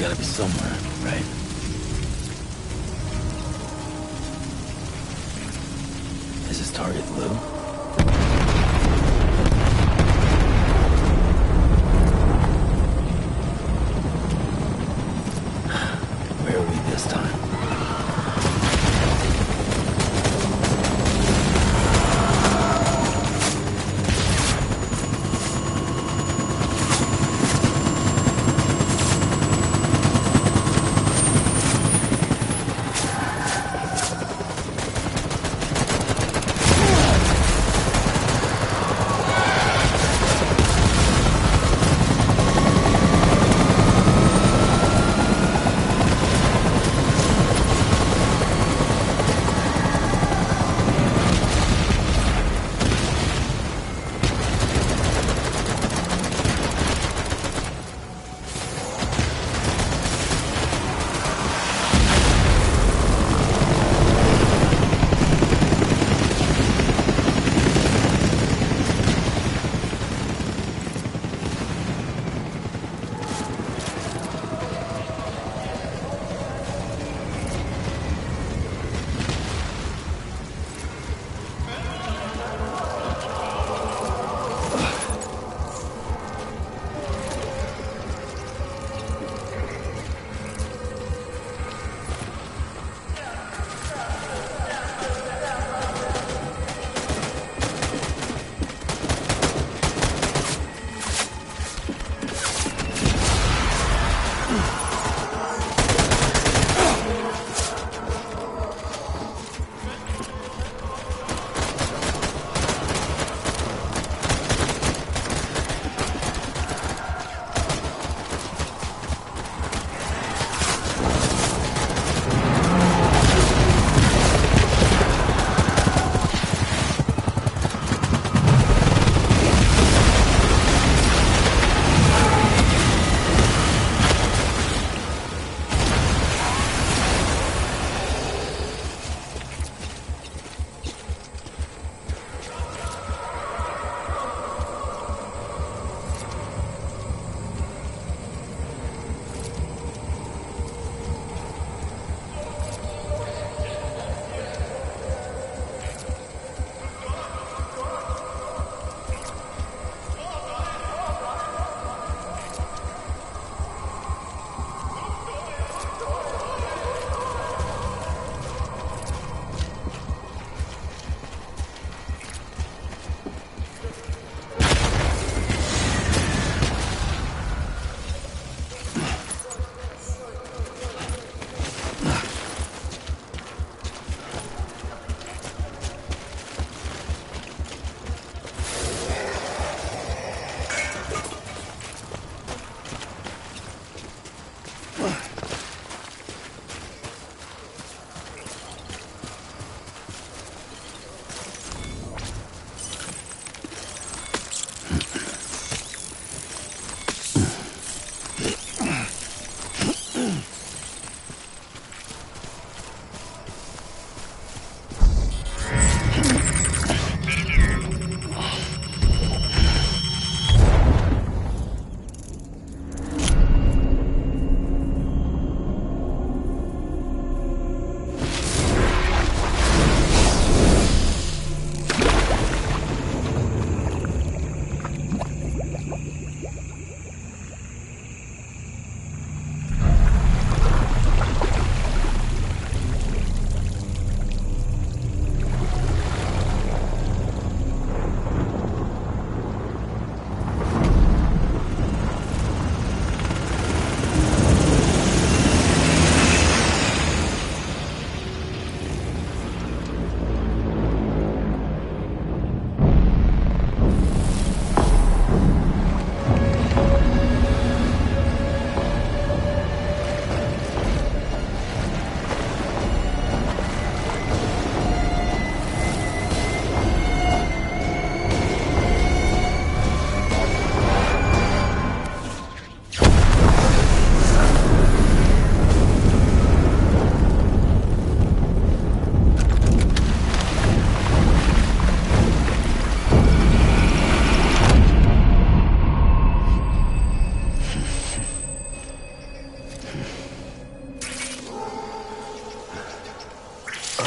gotta be somewhere, right? Is his target blue? Where are we this time?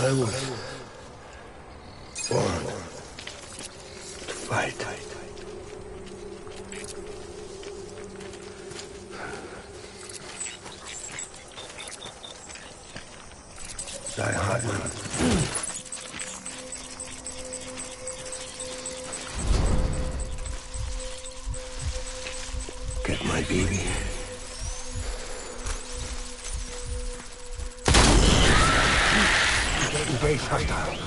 I was born to fight. Die hard man. Get my baby. Engage hostiles.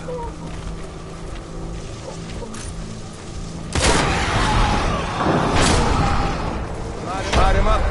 Light him up.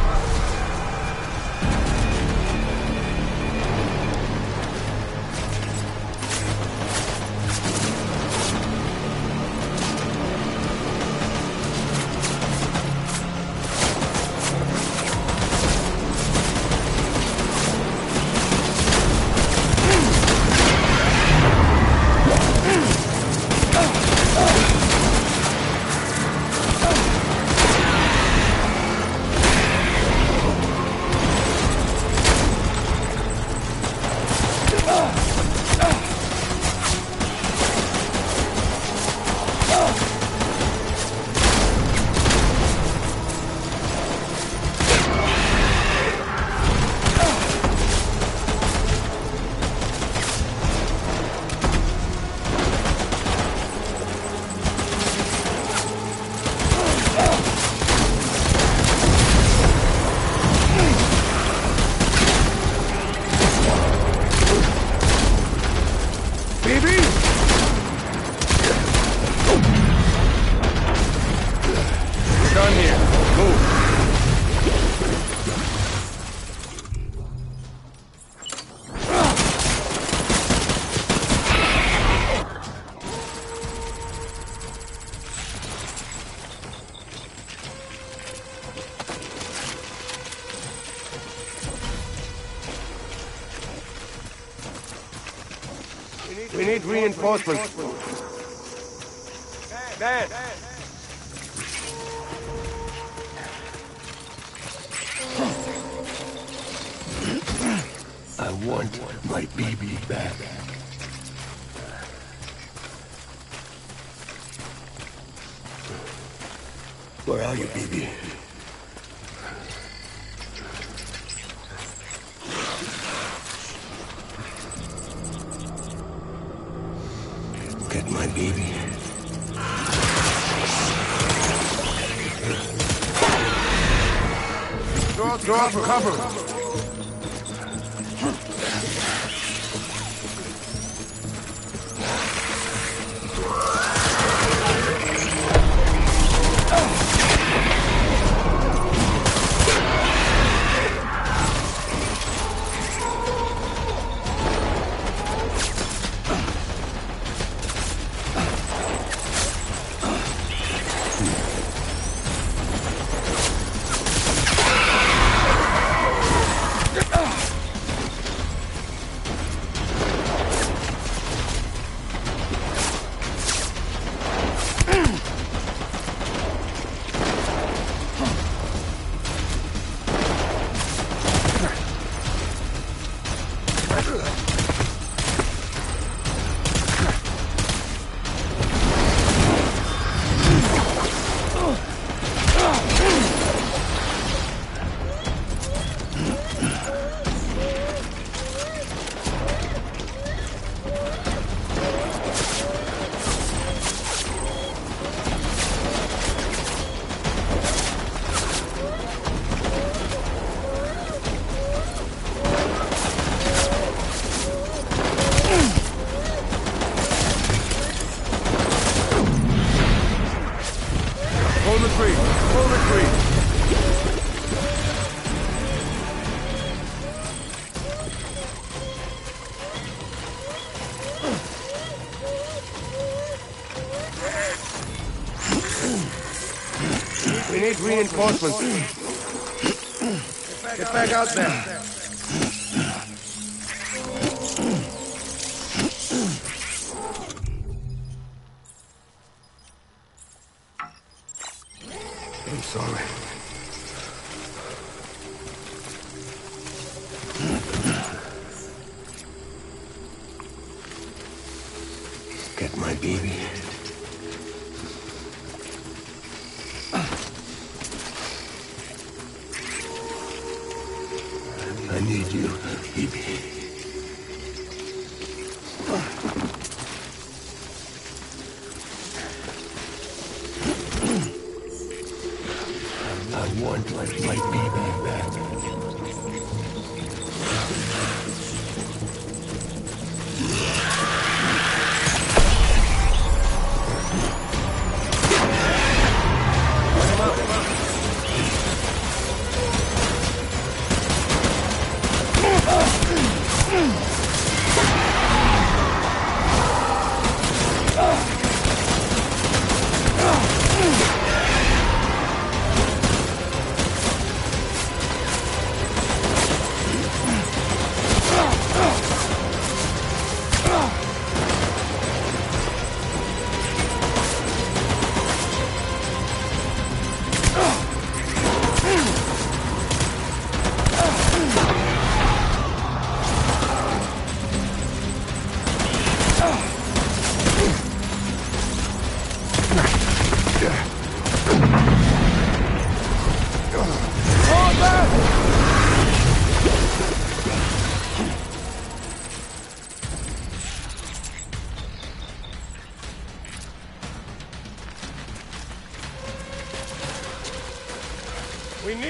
We need reinforcements. Dan! I want my baby back. Where are you, baby? Get my baby. Draw for cover. Full retreat. We need reinforcements. Get back out there. I'm sorry. baby. I need you, baby. I want my baby back.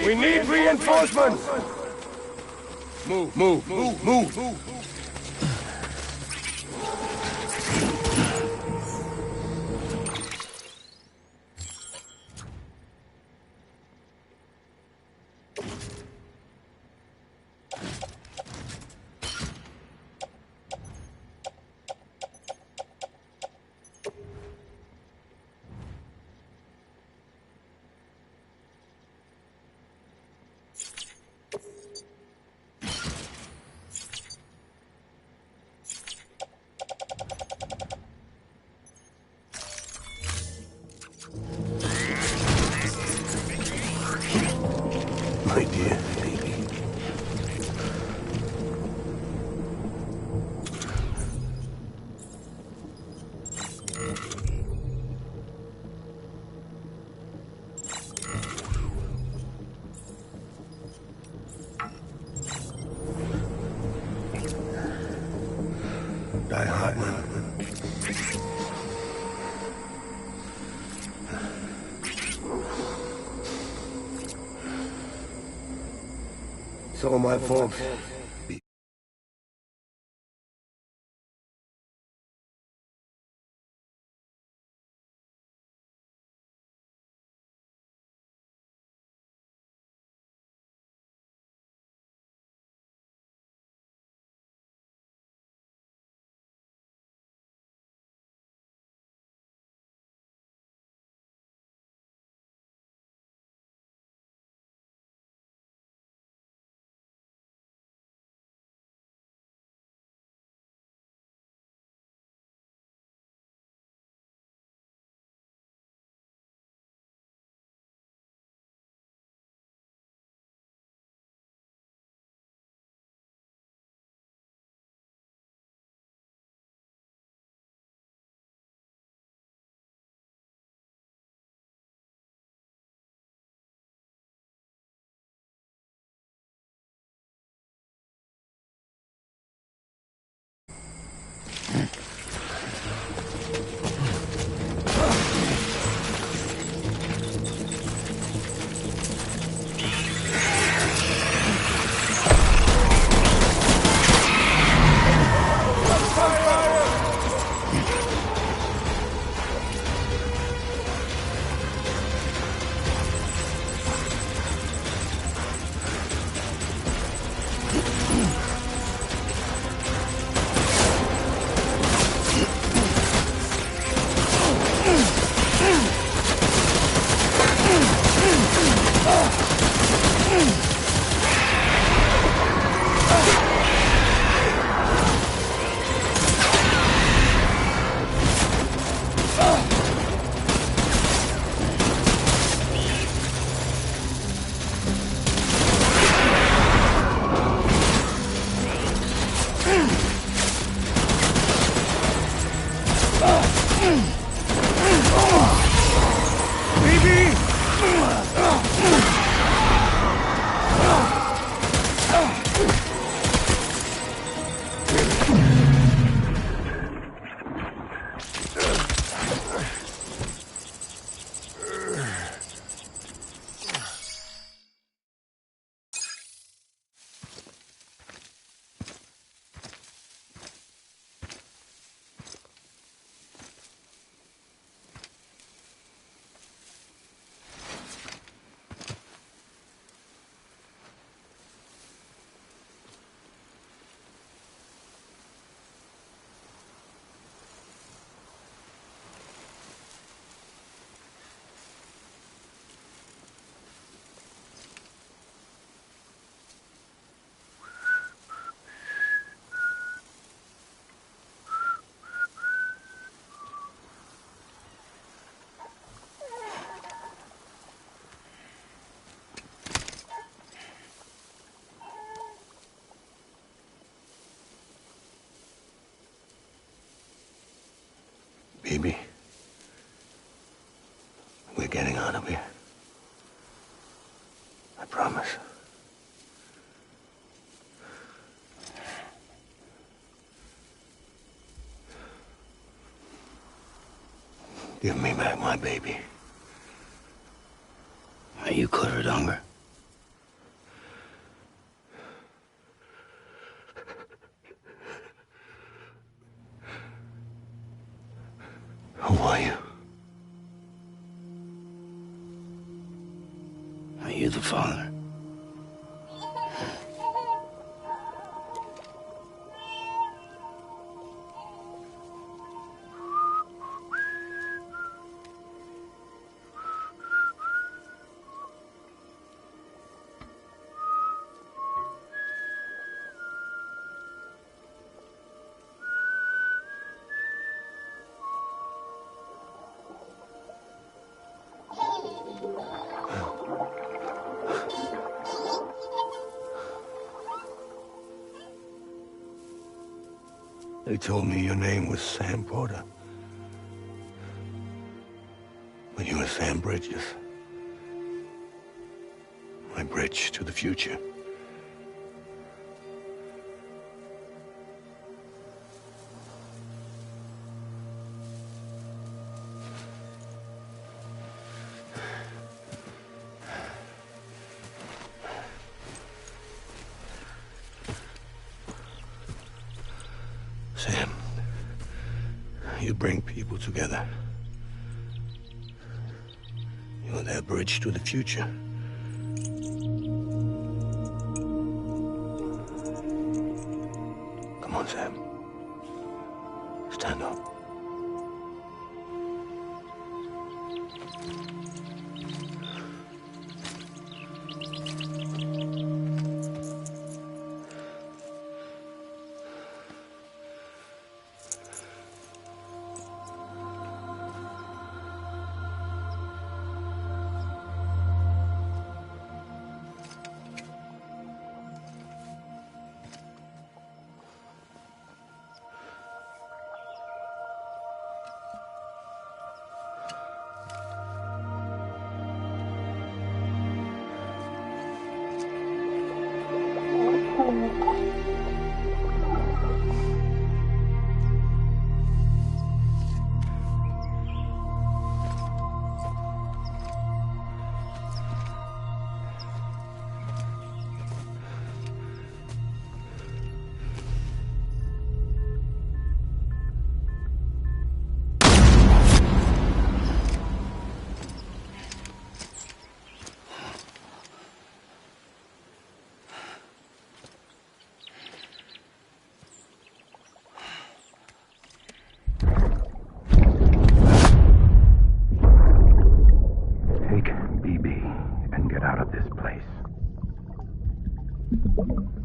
We need reinforcements! Move. My dear baby. Die hard, man. So my folks. Baby, we're getting out of here. I promise. Give me back my baby. Are you cleared, hunger? Who are you? Are you the father? They told me your name was Sam Porter. But you were Sam Bridges. My bridge to the future. Sam, you bring people together. You're their bridge to the future. Come on, Sam. Stand up.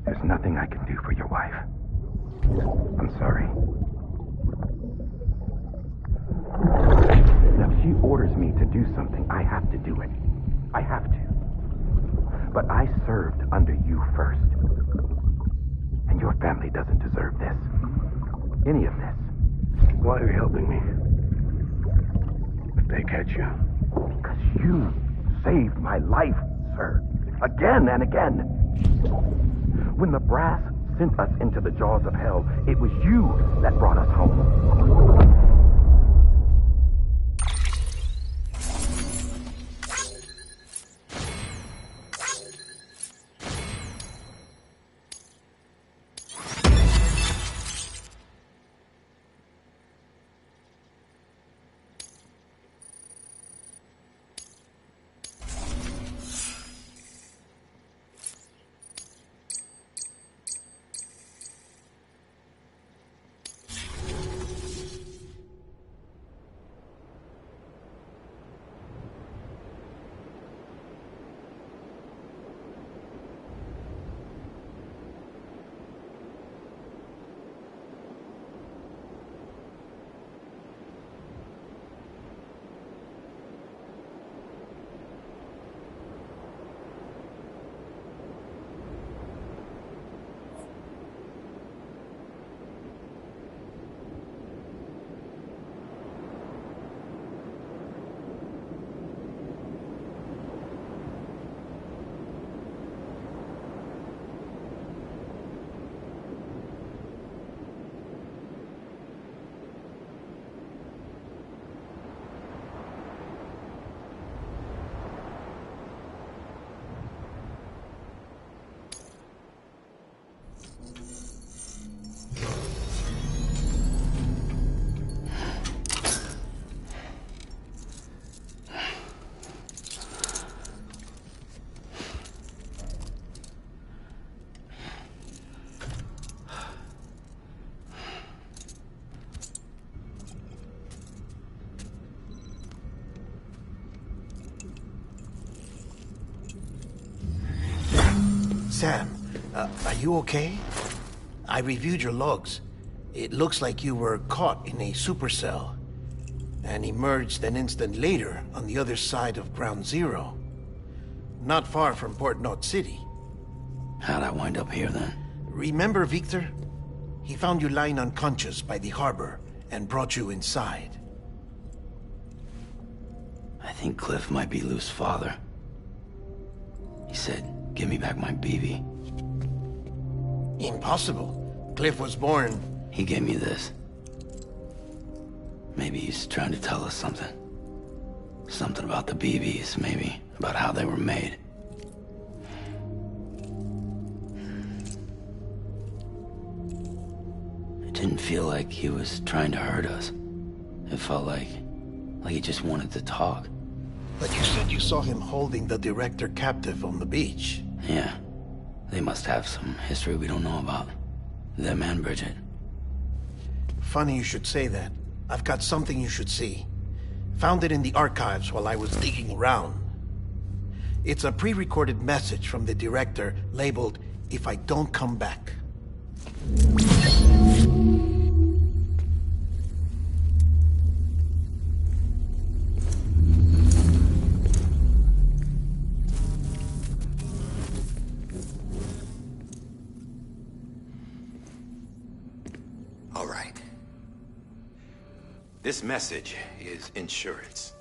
There's nothing I can do for your wife. I'm sorry. Now, if she orders me to do something, I have to do it. I have to. But I served under you first. And your family doesn't deserve this. Any of this. Why are you helping me? If they catch you. Because you saved my life, sir. Again and again. When the brass sent us into the jaws of hell, it was you that brought us home. Sam, are you okay? I reviewed your logs. It looks like you were caught in a supercell and emerged an instant later on the other side of Ground Zero. Not far from Port Knot City. How'd I wind up here then? Remember Victor? He found you lying unconscious by the harbor and brought you inside. I think Cliff might be Lou's father. He said, give me back my BB. Impossible. Cliff was born... He gave me this. Maybe he's trying to tell us something. Something about the BBs, maybe. About how they were made. It didn't feel like he was trying to hurt us. It felt like he just wanted to talk. But you said you saw him holding the director captive on the beach. Yeah. They must have some history we don't know about. Them and Bridget. Funny you should say that. I've got something you should see. Found it in the archives while I was digging around. It's a pre-recorded message from the director labeled, "If I don't come back." All right. This message is insurance,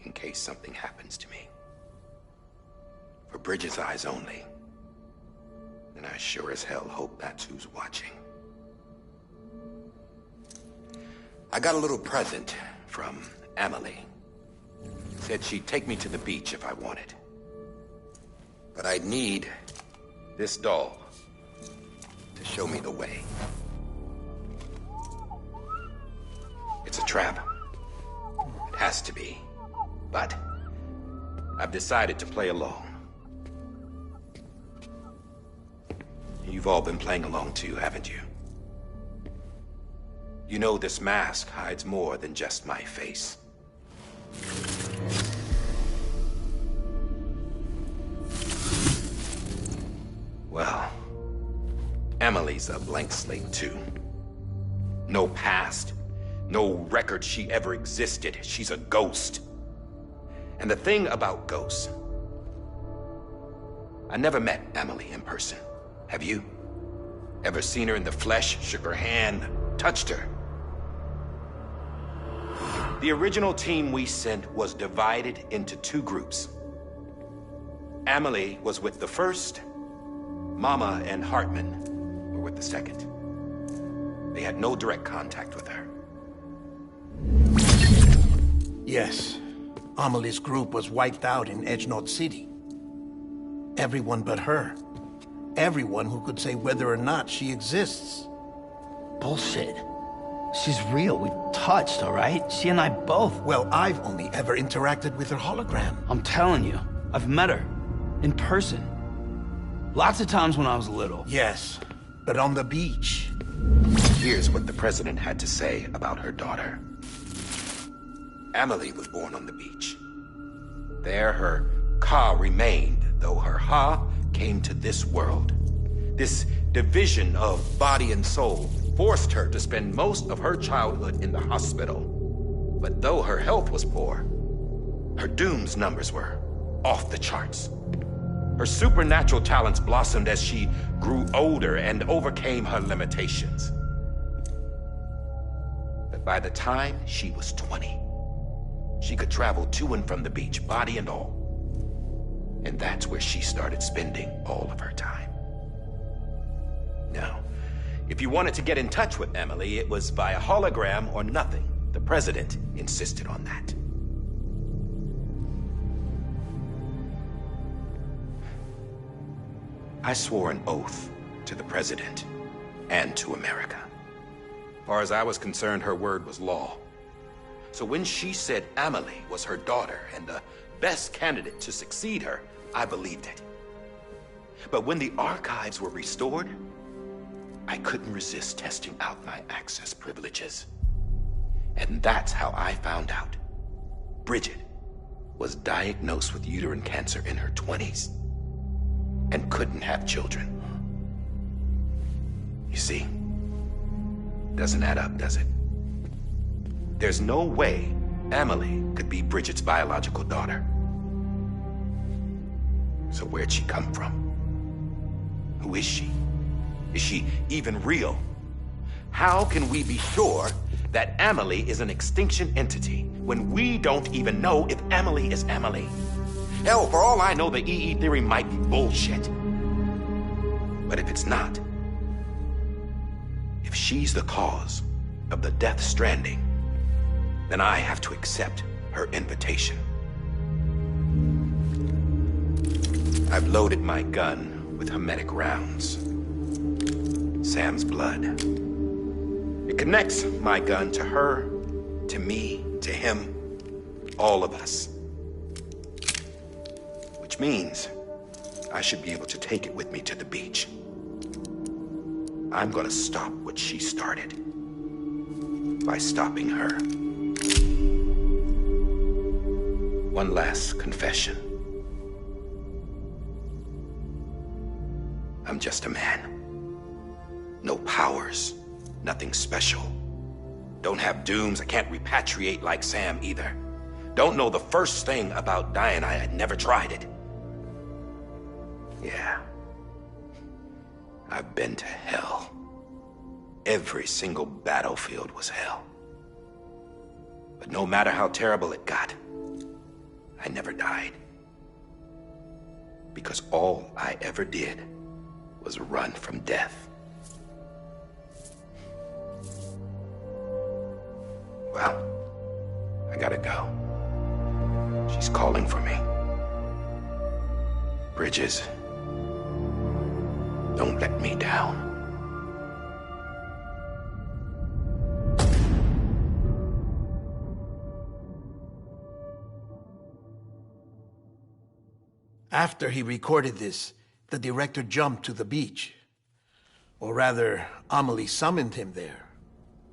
in case something happens to me. For Bridget's eyes only. And I sure as hell hope that's who's watching. I got a little present from Emily. Said she'd take me to the beach if I wanted. But I'd need this doll to show me the way. It's a trap. It has to be. But I've decided to play along. You've all been playing along too, haven't you? You know this mask hides more than just my face. Well, Emily's a blank slate too. No past. No record she ever existed. She's a ghost. And the thing about ghosts, I never met Emily in person. Have you? Ever seen her in the flesh, shook her hand, touched her? The original team we sent was divided into two groups. Emily was with the first, Mama and Hartman were with the second. They had no direct contact with her. Yes. Amelie's group was wiped out in Edgenorth City. Everyone but her. Everyone who could say whether or not she exists. Bullshit. She's real. We've touched, all right? She and I both. Well, I've only ever interacted with her hologram. I'm telling you, I've met her. In person. Lots of times when I was little. Yes, but on the beach. Here's what the president had to say about her daughter. Amelie was born on the beach. There her Ka remained, though her Ha came to this world. This division of body and soul forced her to spend most of her childhood in the hospital. But though her health was poor, her Doom's numbers were off the charts. Her supernatural talents blossomed as she grew older and overcame her limitations. But by the time she was 20, she could travel to and from the beach, body and all. And that's where she started spending all of her time. Now, if you wanted to get in touch with Emily, it was via hologram or nothing. The president insisted on that. I swore an oath to the president and to America. As far as I was concerned, her word was law. So when she said Amelie was her daughter and the best candidate to succeed her, I believed it. But when the archives were restored, I couldn't resist testing out my access privileges. And that's how I found out. Bridget was diagnosed with uterine cancer in her 20s and couldn't have children. You see, doesn't add up, does it? There's no way Amelie could be Bridget's biological daughter. So where'd she come from? Who is she? Is she even real? How can we be sure that Amelie is an extinction entity when we don't even know if Amelie is Amelie? Hell, for all I know, the EE theory might be bullshit. But if it's not, if she's the cause of the Death Stranding, then I have to accept her invitation. I've loaded my gun with hermetic rounds. Sam's blood. It connects my gun to her, to me, to him, all of us. Which means I should be able to take it with me to the beach. I'm gonna stop what she started by stopping her. One last confession. I'm just a man. No powers, nothing special. Don't have dooms, I can't repatriate like Sam either. Don't know the first thing about dying, I had never tried it. Yeah. I've been to hell. Every single battlefield was hell. But no matter how terrible it got, I never died. Because all I ever did was run from death. Well, I gotta go. She's calling for me. Bridges, don't let me down. After he recorded this, the director jumped to the beach. Or rather, Amelie summoned him there.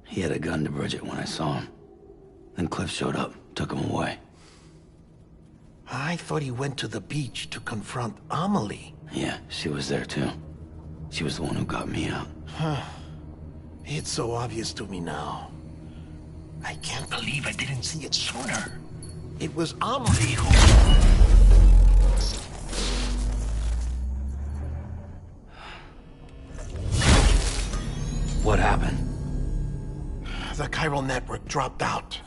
He had a gun to Bridget when I saw him. Then Cliff showed up, took him away. I thought he went to the beach to confront Amelie. Yeah, she was there too. She was the one who got me out. It's so obvious to me now. I can't believe I didn't see it sooner. It was Amelie who... What happened? The chiral network dropped out.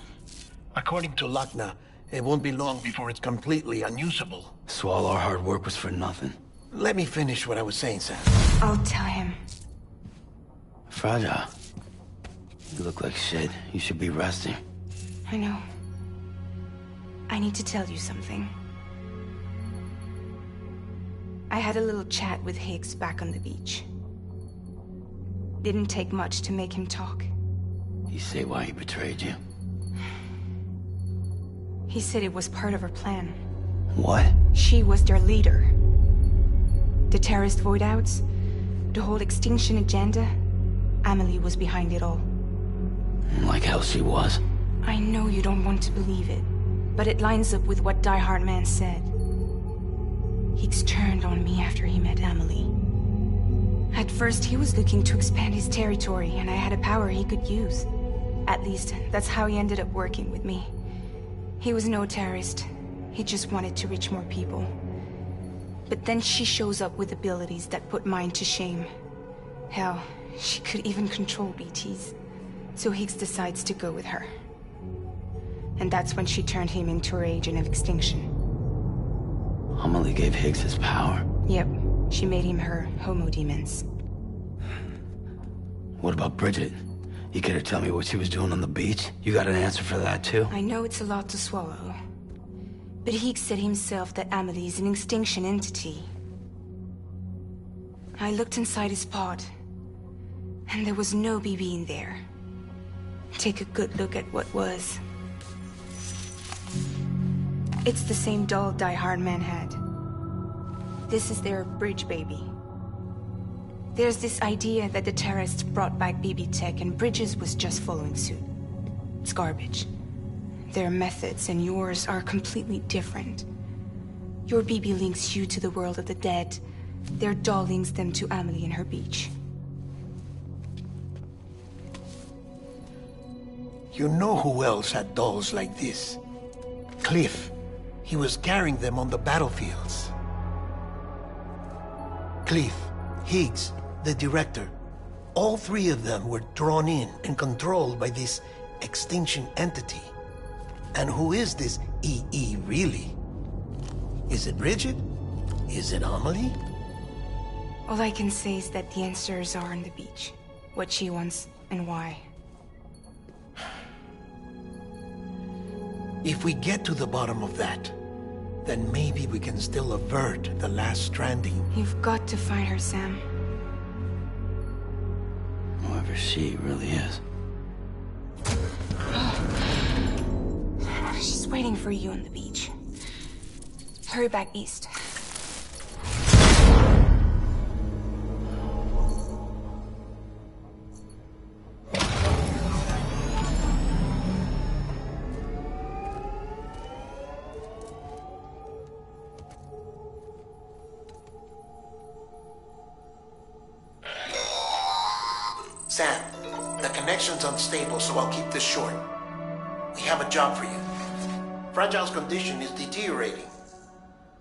According to Lakna, it won't be long before it's completely unusable. So all our hard work was for nothing. let me finish what I was saying, Sam. I'll tell him. Fragile. You look like shit. You should be resting. I know. I need to tell you something. I had a little chat with Higgs back on the beach. Didn't take much to make him talk. You say why he betrayed you? He said it was part of her plan. What? She was their leader. The terrorist voidouts, the whole extinction agenda, Amelie was behind it all. Like hell she was. I know you don't want to believe it, but it lines up with what Die Hard Man said. Higgs turned on me after he met Amelie. At first, he was looking to expand his territory, and I had a power he could use. At least, that's how he ended up working with me. He was no terrorist. He just wanted to reach more people. But then she shows up with abilities that put mine to shame. Hell, she could even control BTs. So Higgs decides to go with her. And that's when she turned him into her agent of extinction. Amelie gave Higgs his power. Yep, she made him her homo demons. What about Bridget? You care to tell me what she was doing on the beach? You got an answer for that too? I know it's a lot to swallow. But Higgs said himself that Amelie is an extinction entity. I looked inside his pod, and there was no BB in there. Take a good look at what was. It's the same doll Die Hard Man had. This is their bridge baby. There's this idea that the terrorists brought back BB tech and Bridges was just following suit. It's garbage. Their methods and yours are completely different. Your BB links you to the world of the dead. Their doll links them to Amelie and her beach. You know who else had dolls like this? Cliff. He was carrying them on the battlefields. Cliff, Higgs, the director. All three of them were drawn in and controlled by this extinction entity. And who is this EE really? Is it Bridget? Is it Amelie? All I can say is that the answers are on the beach. What she wants and why. If we get to the bottom of that, then maybe we can still avert the last stranding. You've got to find her, Sam. Whoever she really is. She's waiting for you on the beach. Hurry back east. Sam, the connection's unstable, so I'll keep this short. We have a job for you. Fragile's condition is deteriorating.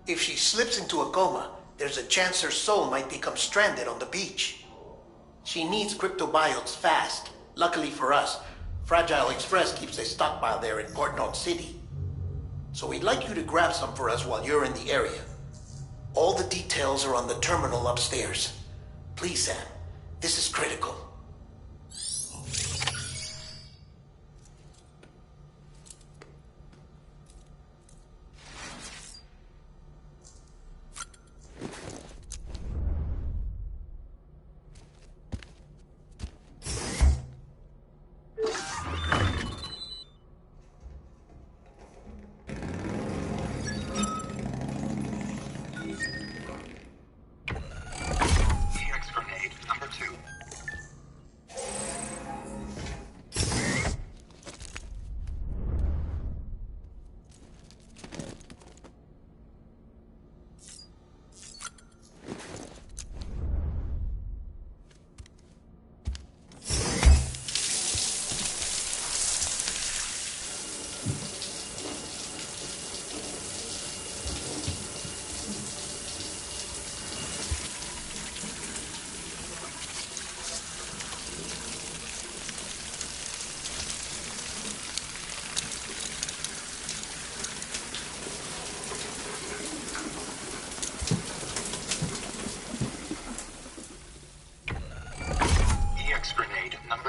If she slips into a coma, there's a chance her soul might become stranded on the beach. She needs cryptobiotes fast. Luckily for us, Fragile Express keeps a stockpile there in Port North City. So we'd like you to grab some for us while you're in the area. All the details are on the terminal upstairs. Please, Sam, this is critical.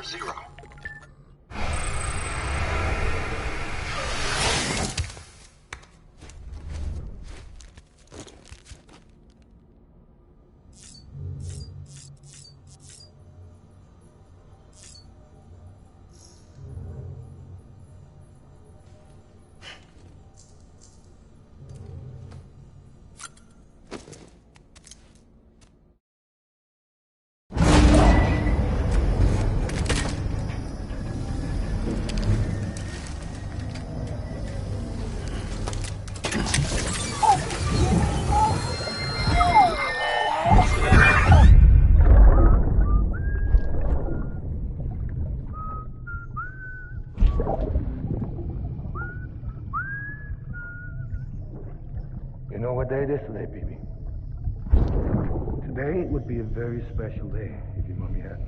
0. You know what day it is today, baby? Today would be a very special day if your mommy hadn't.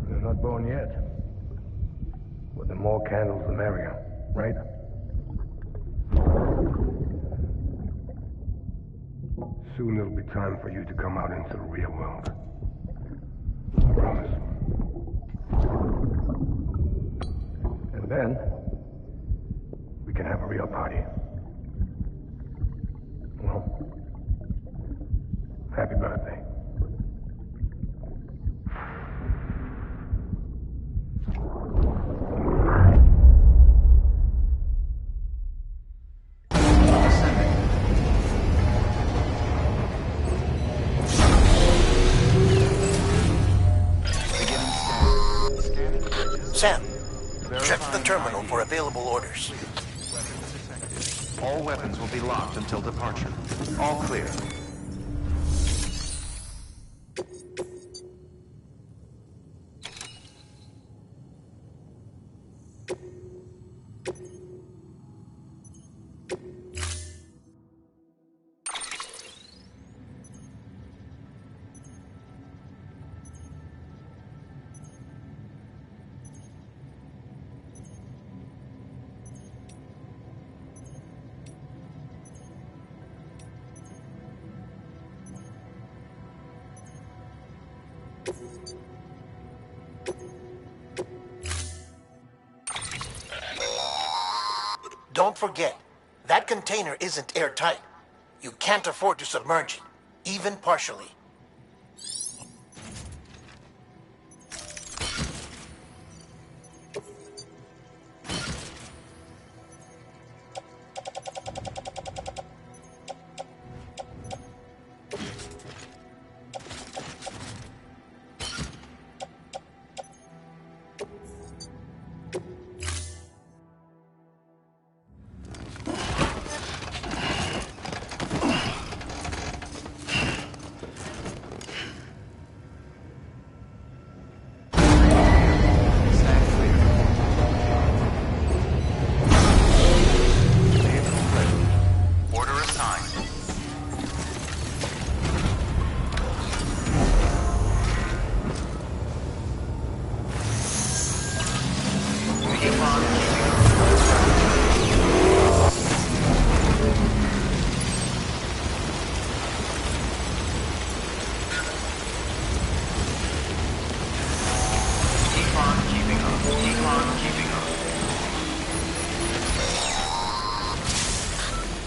You're not born yet. But the more candles, the merrier, right? Soon it'll be time for you to come out into the real world. I promise. And then, we can have a real party. Well, happy birthday. Sam, check the terminal for available orders. All weapons will be locked until departure. All clear. Don't forget, that container isn't airtight. You can't afford to submerge it, even partially.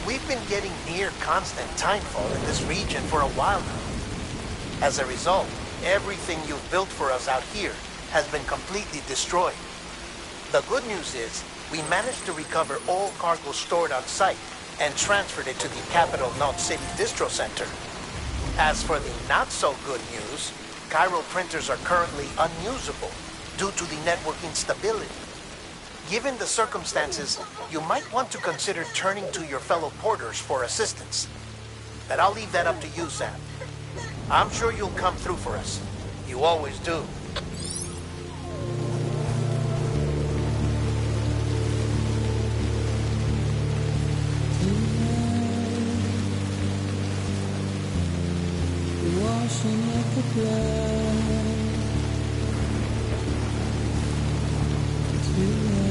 We've been getting near constant timefall in this region for a while now. As a result, everything you've built for us out here has been completely destroyed. The good news is, we managed to recover all cargo stored on site and transferred it to the capital Knot City Distro Center. As for the not-so-good news, Chiral printers are currently unusable due to the network instability. Given the circumstances, you might want to consider turning to your fellow porters for assistance. But I'll leave that up to you, Sam. I'm sure you'll come through for us. You always do. Washing up the blood tonight.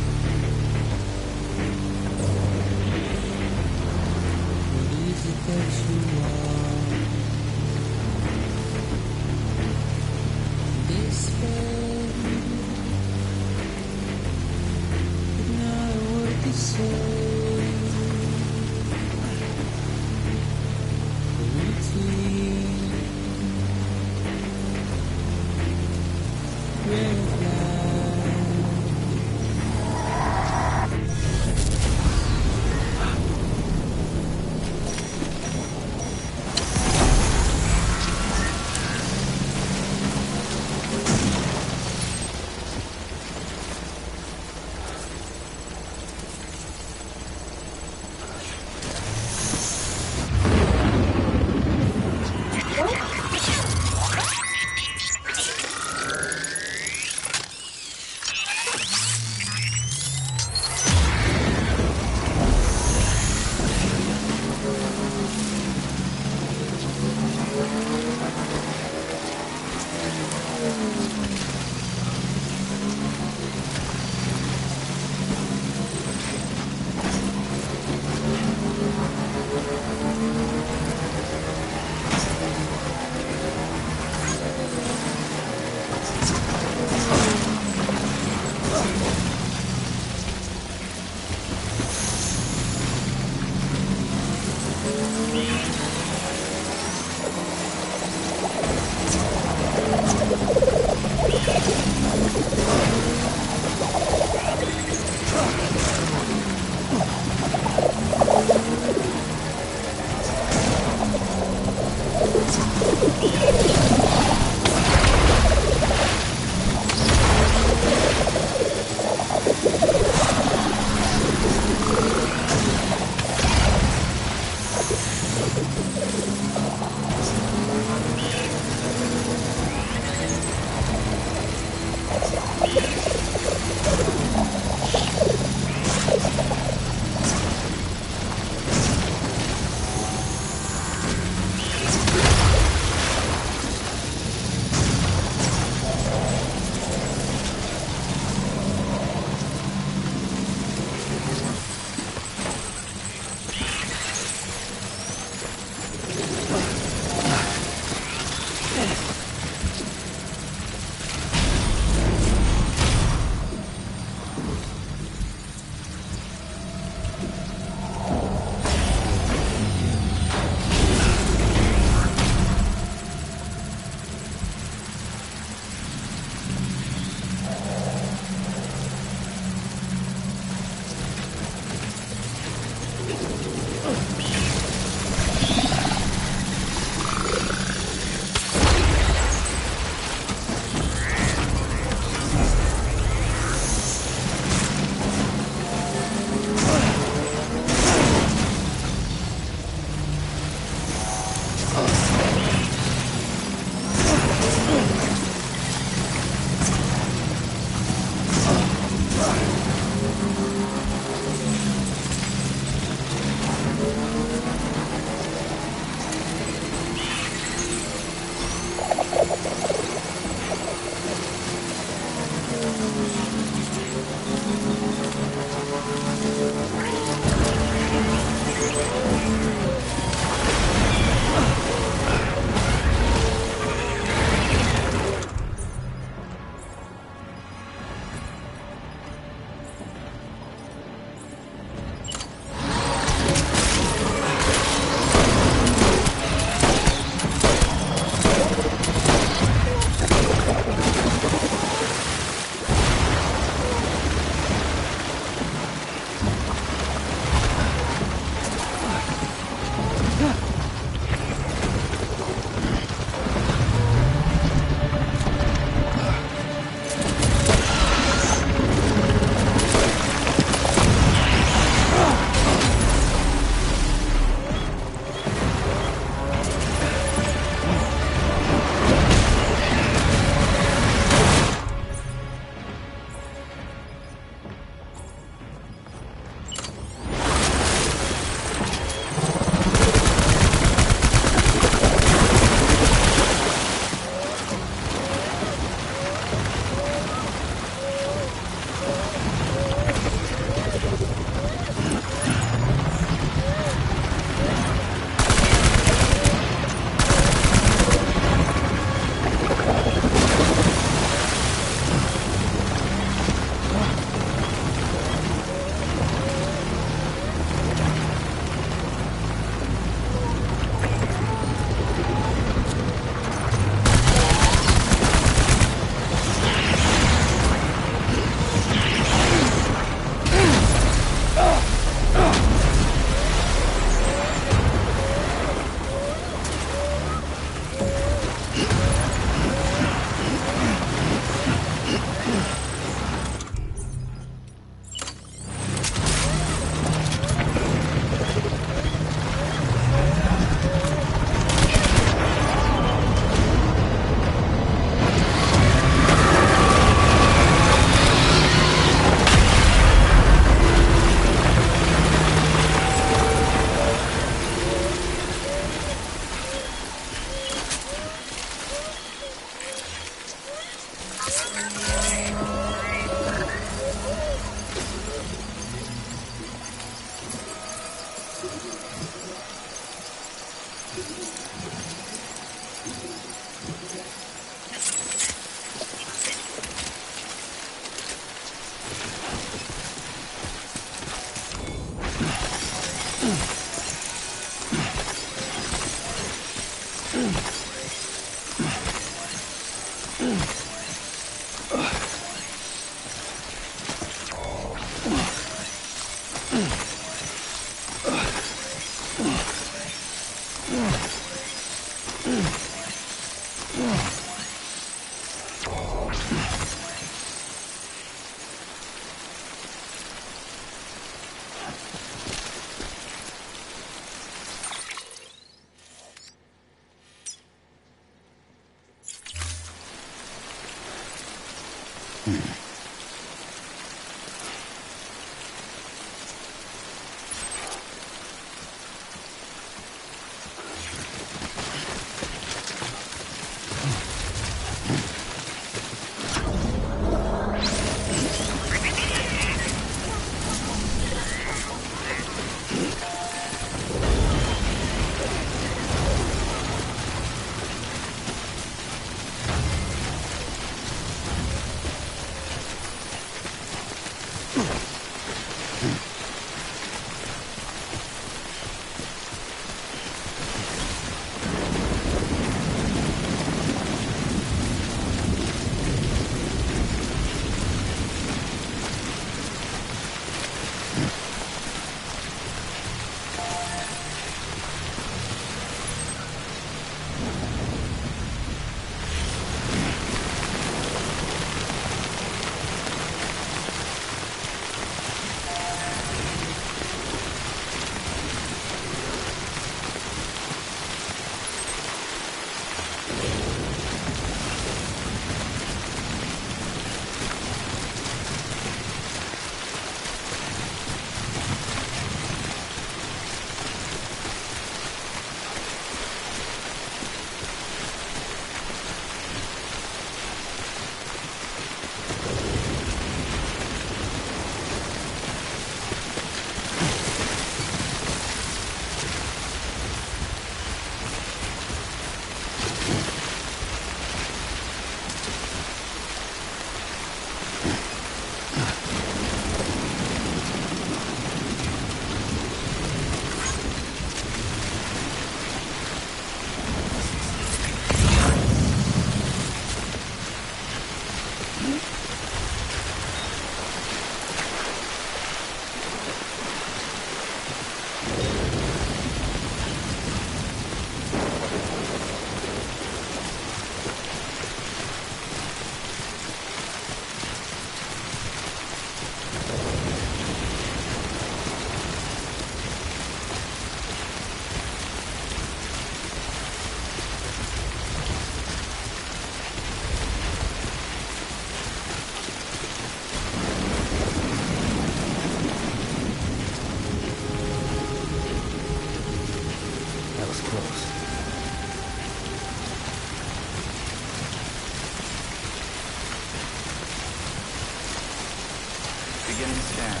Beginning scan.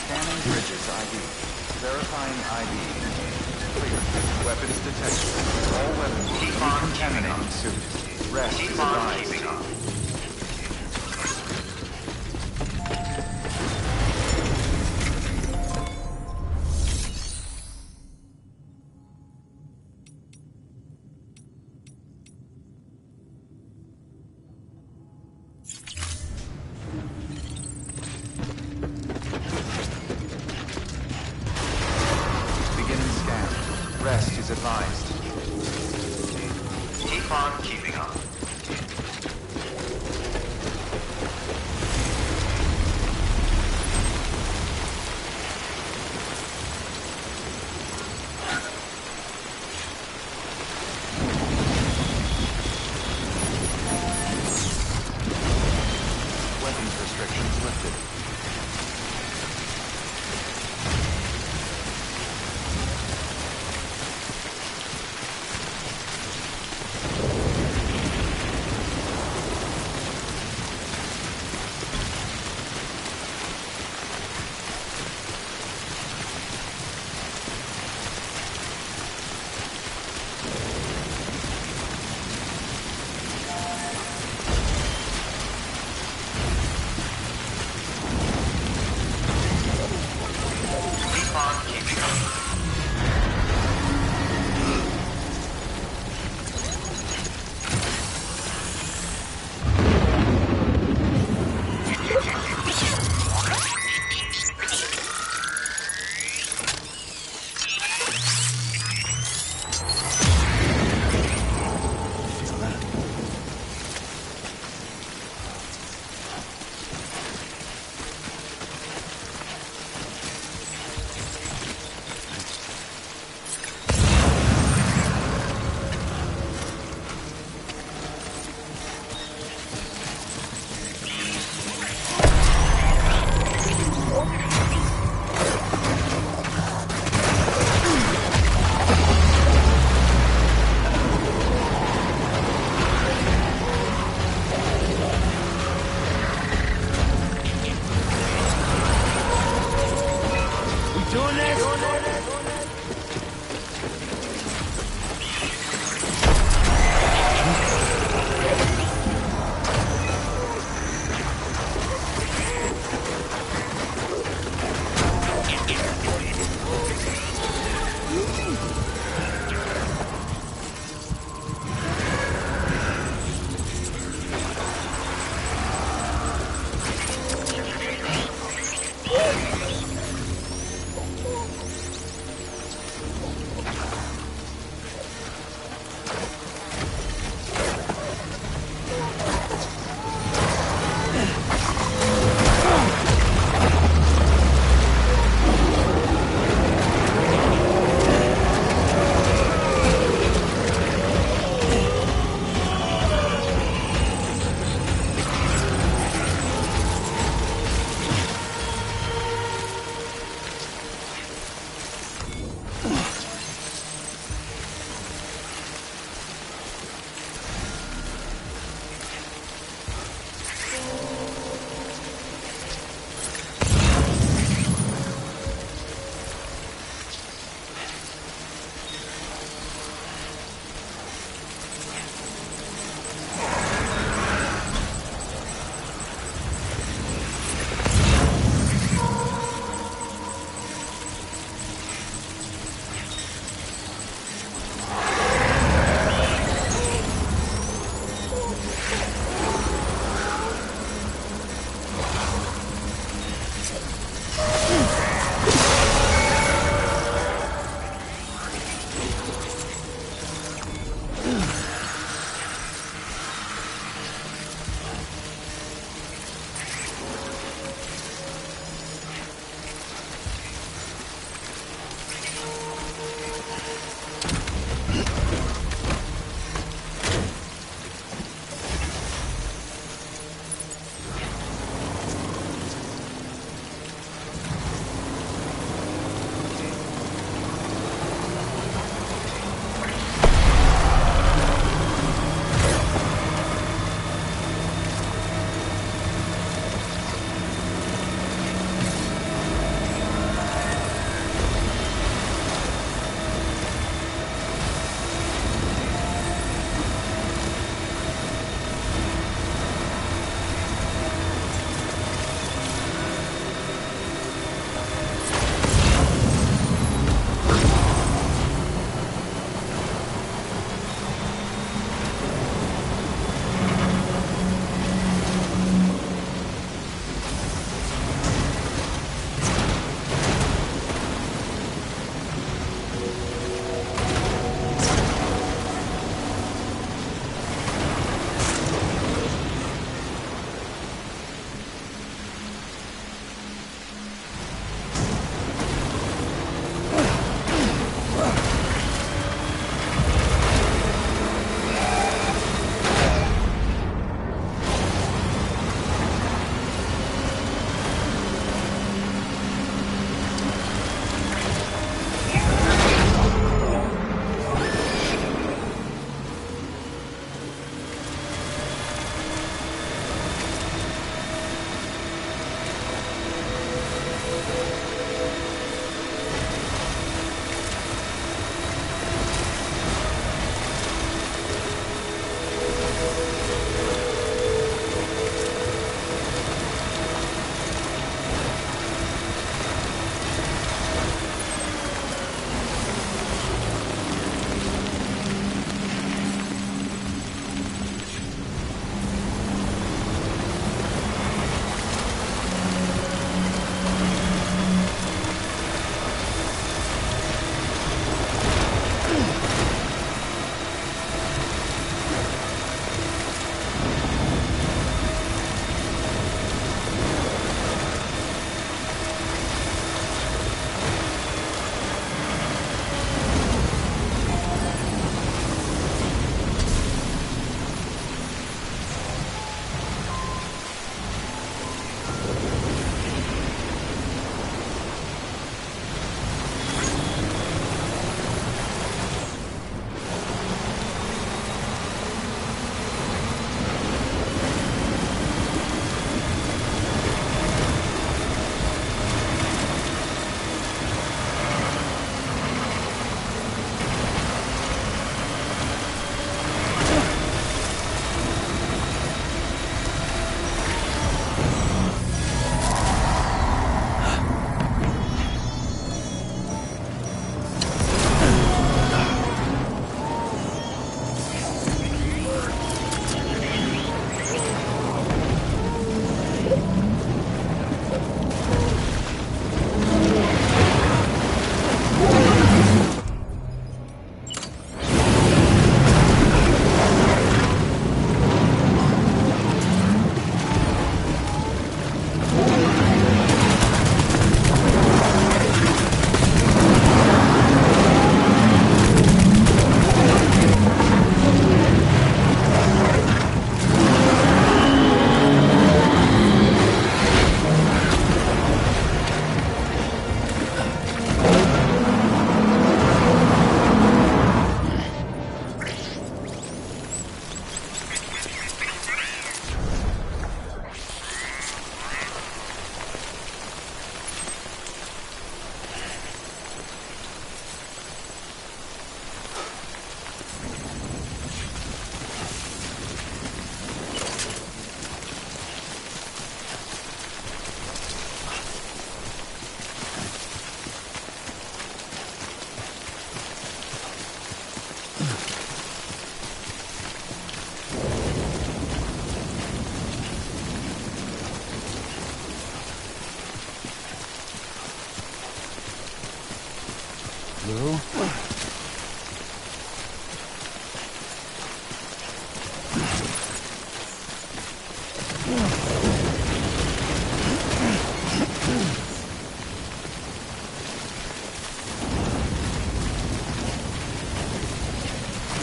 Scanning bridges ID. Verifying ID. Clear. Weapons detected. All weapons will be decontaminated soon. Rest is advised. Rest is advised. Keep on keeping on. Weapons restrictions lifted.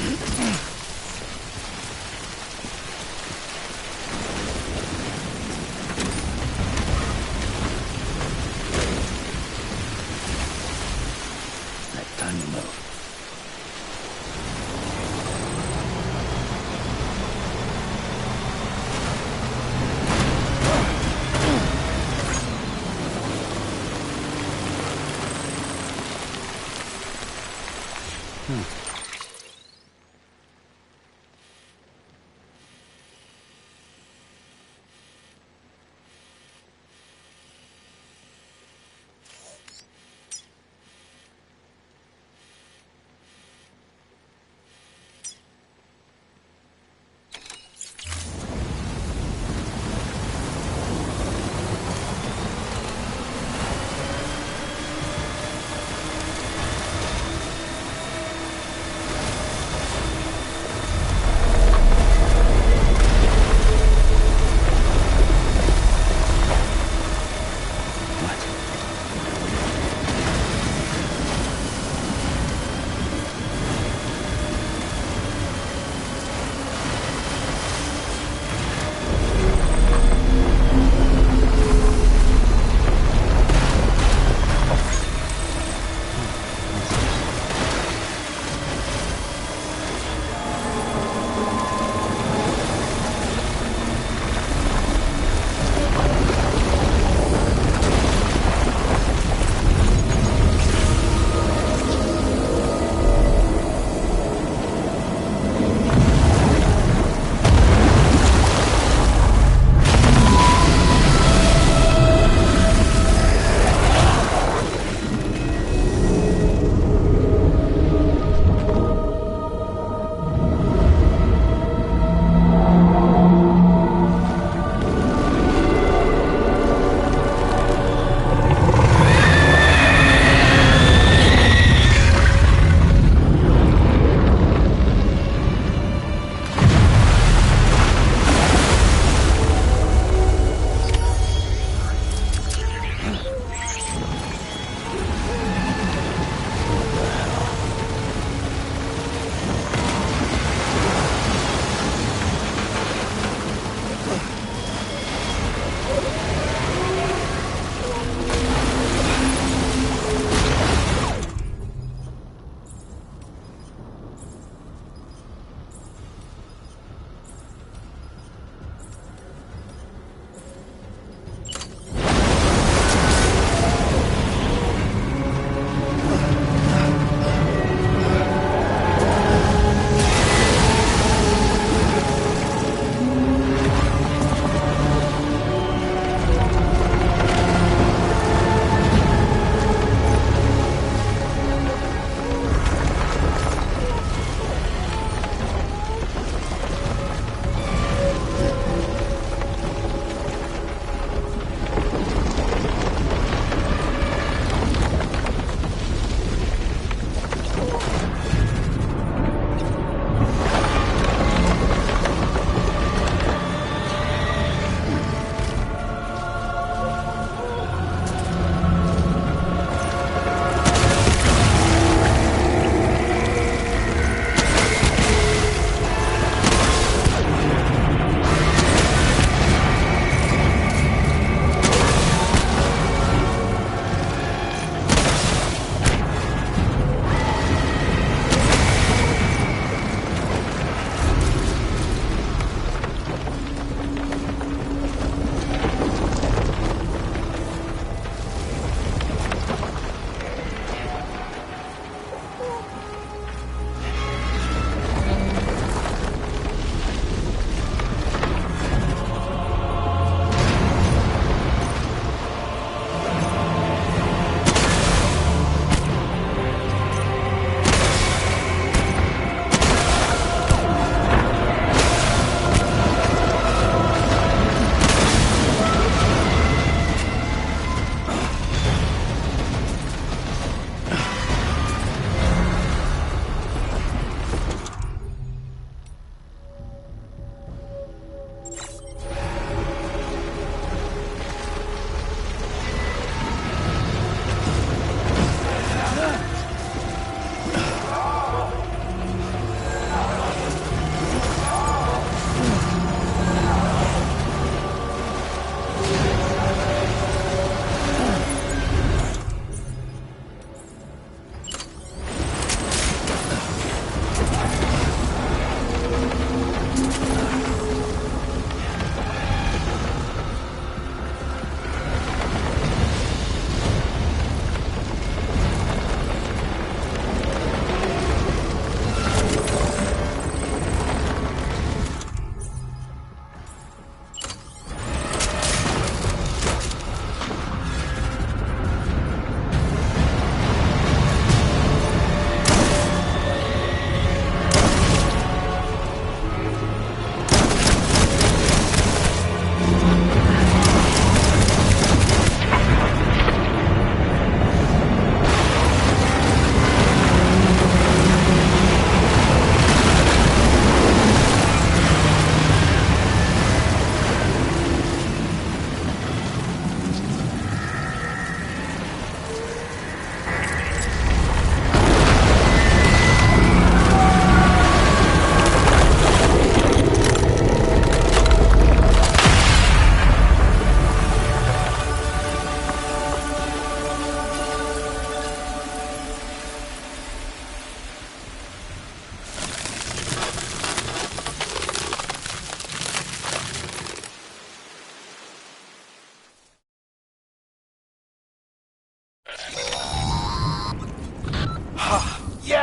Time to move.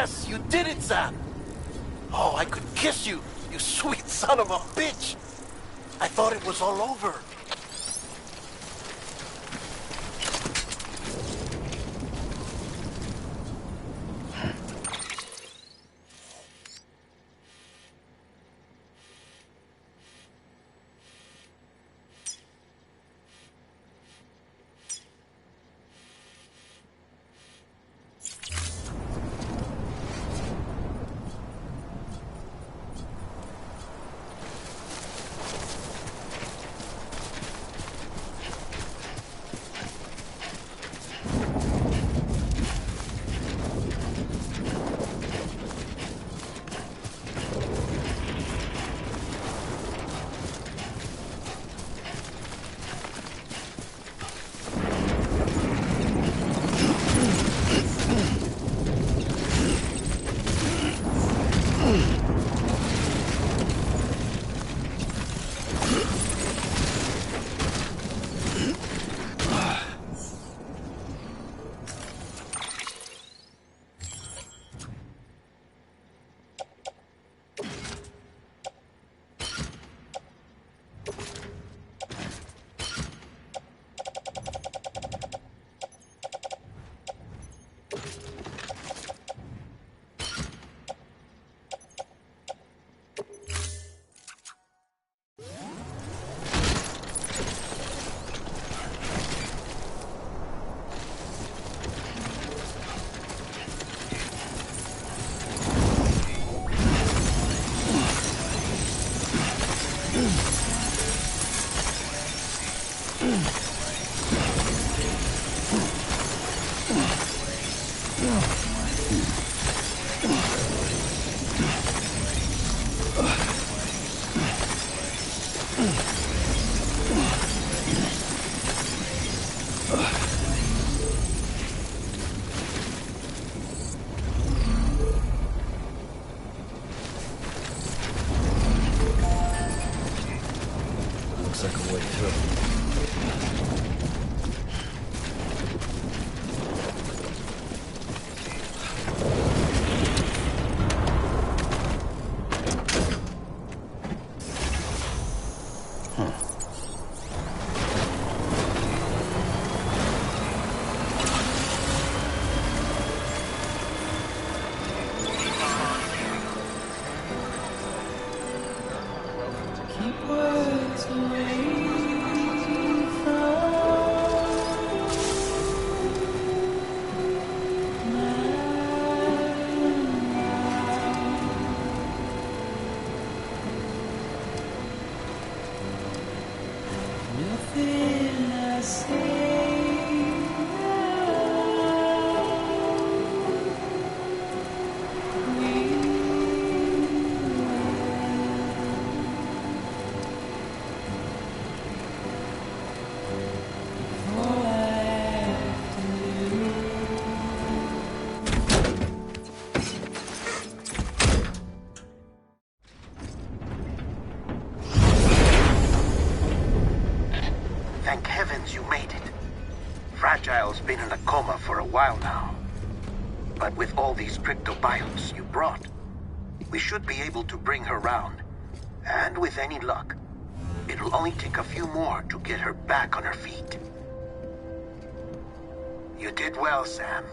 Yes, you did it, Sam! Oh, I could kiss you, you sweet son of a bitch! I thought it was all over. Thank heavens you made it. Fragile's been in a coma for a while now. But with all these cryptobiotes you brought, we should be able to bring her round. And with any luck, it'll only take a few more to get her back on her feet. You did well, Sam.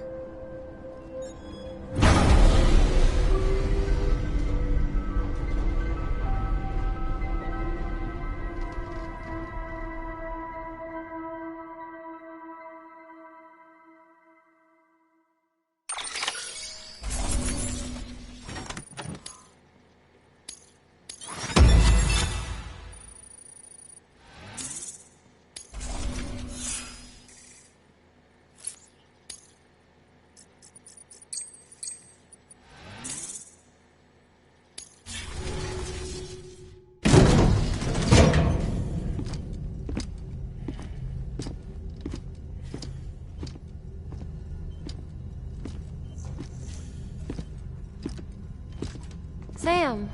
Sam!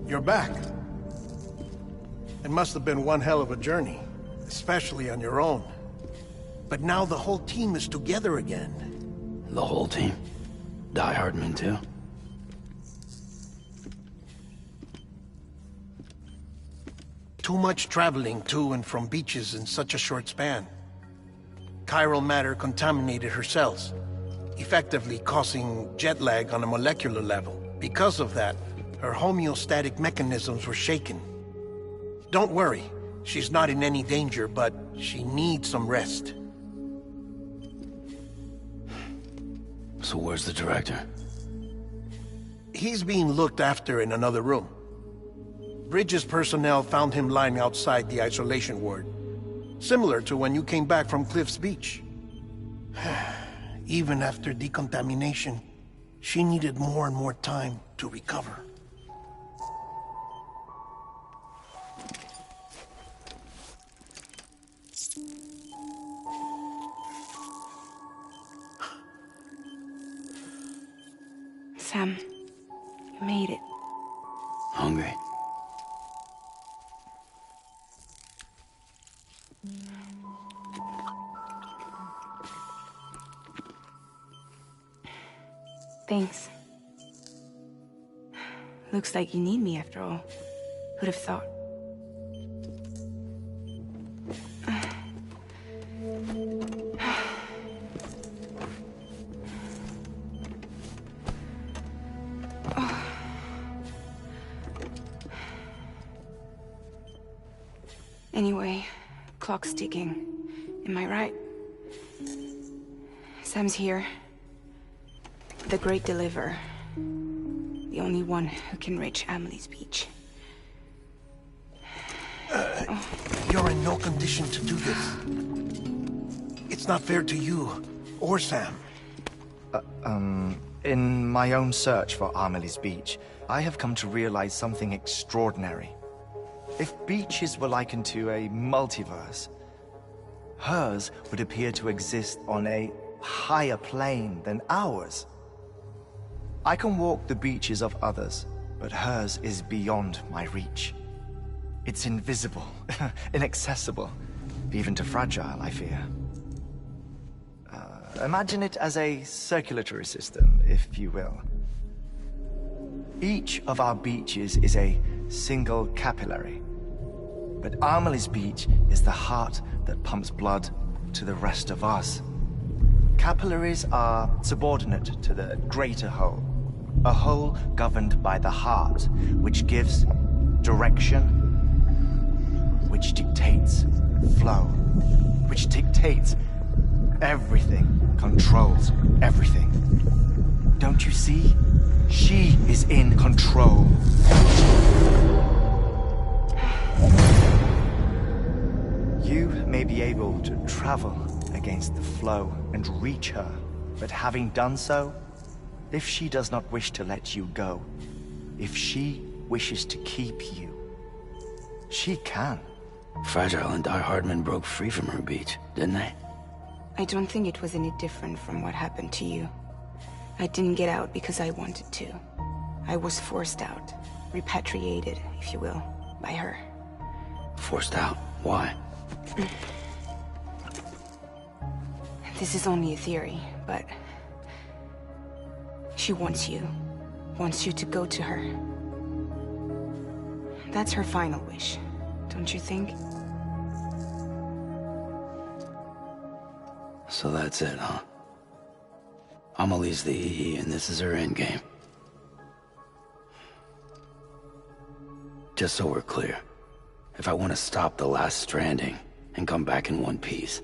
You're back. It must have been one hell of a journey, especially on your own. But now the whole team is together again. The whole team? Die Hardman too? Too much traveling to and from beaches in such a short span. Chiral matter contaminated her cells, effectively causing jet lag on a molecular level. Because of that, her homeostatic mechanisms were shaken. Don't worry, she's not in any danger, but she needs some rest. So where's the director? He's being looked after in another room. Bridges personnel found him lying outside the isolation ward. Similar to when you came back from Cliff's Beach. Even after decontamination, she needed more and more time to recover. Sam, you made it. Hungry? Thanks. Looks like you need me after all. Who'd have thought? Anyway, clock's ticking. Am I right? Sam's here. The Great Deliverer. The only one who can reach Amelie's Beach. You're in no condition to do this. It's not fair to you or Sam. In my own search for Amelie's Beach, I have come to realize something extraordinary. If beaches were likened to a multiverse, hers would appear to exist on a higher plane than ours. I can walk the beaches of others, but hers is beyond my reach. It's invisible, inaccessible, even to Fragile, I fear. Imagine it as a circulatory system, if you will. Each of our beaches is a single capillary. But Amelie's Beach is the heart that pumps blood to the rest of us. Capillaries are subordinate to the greater whole. A whole governed by the heart, which gives direction, which dictates flow, which dictates everything, controls everything. Don't you see? She is in control. You may be able to travel against the flow and reach her, but having done so, if she does not wish to let you go, if she wishes to keep you, she can. Fragile and Die Hardman broke free from her beach, didn't they? I don't think it was any different from what happened to you. I didn't get out because I wanted to. I was forced out. Repatriated, if you will, by her. Forced out? Why? This is only a theory, but... she wants you. Wants you to go to her. That's her final wish, don't you think? So that's it, huh? Amelie's the EE, and this is her endgame. Just so we're clear, if I want to stop the last stranding and come back in one piece,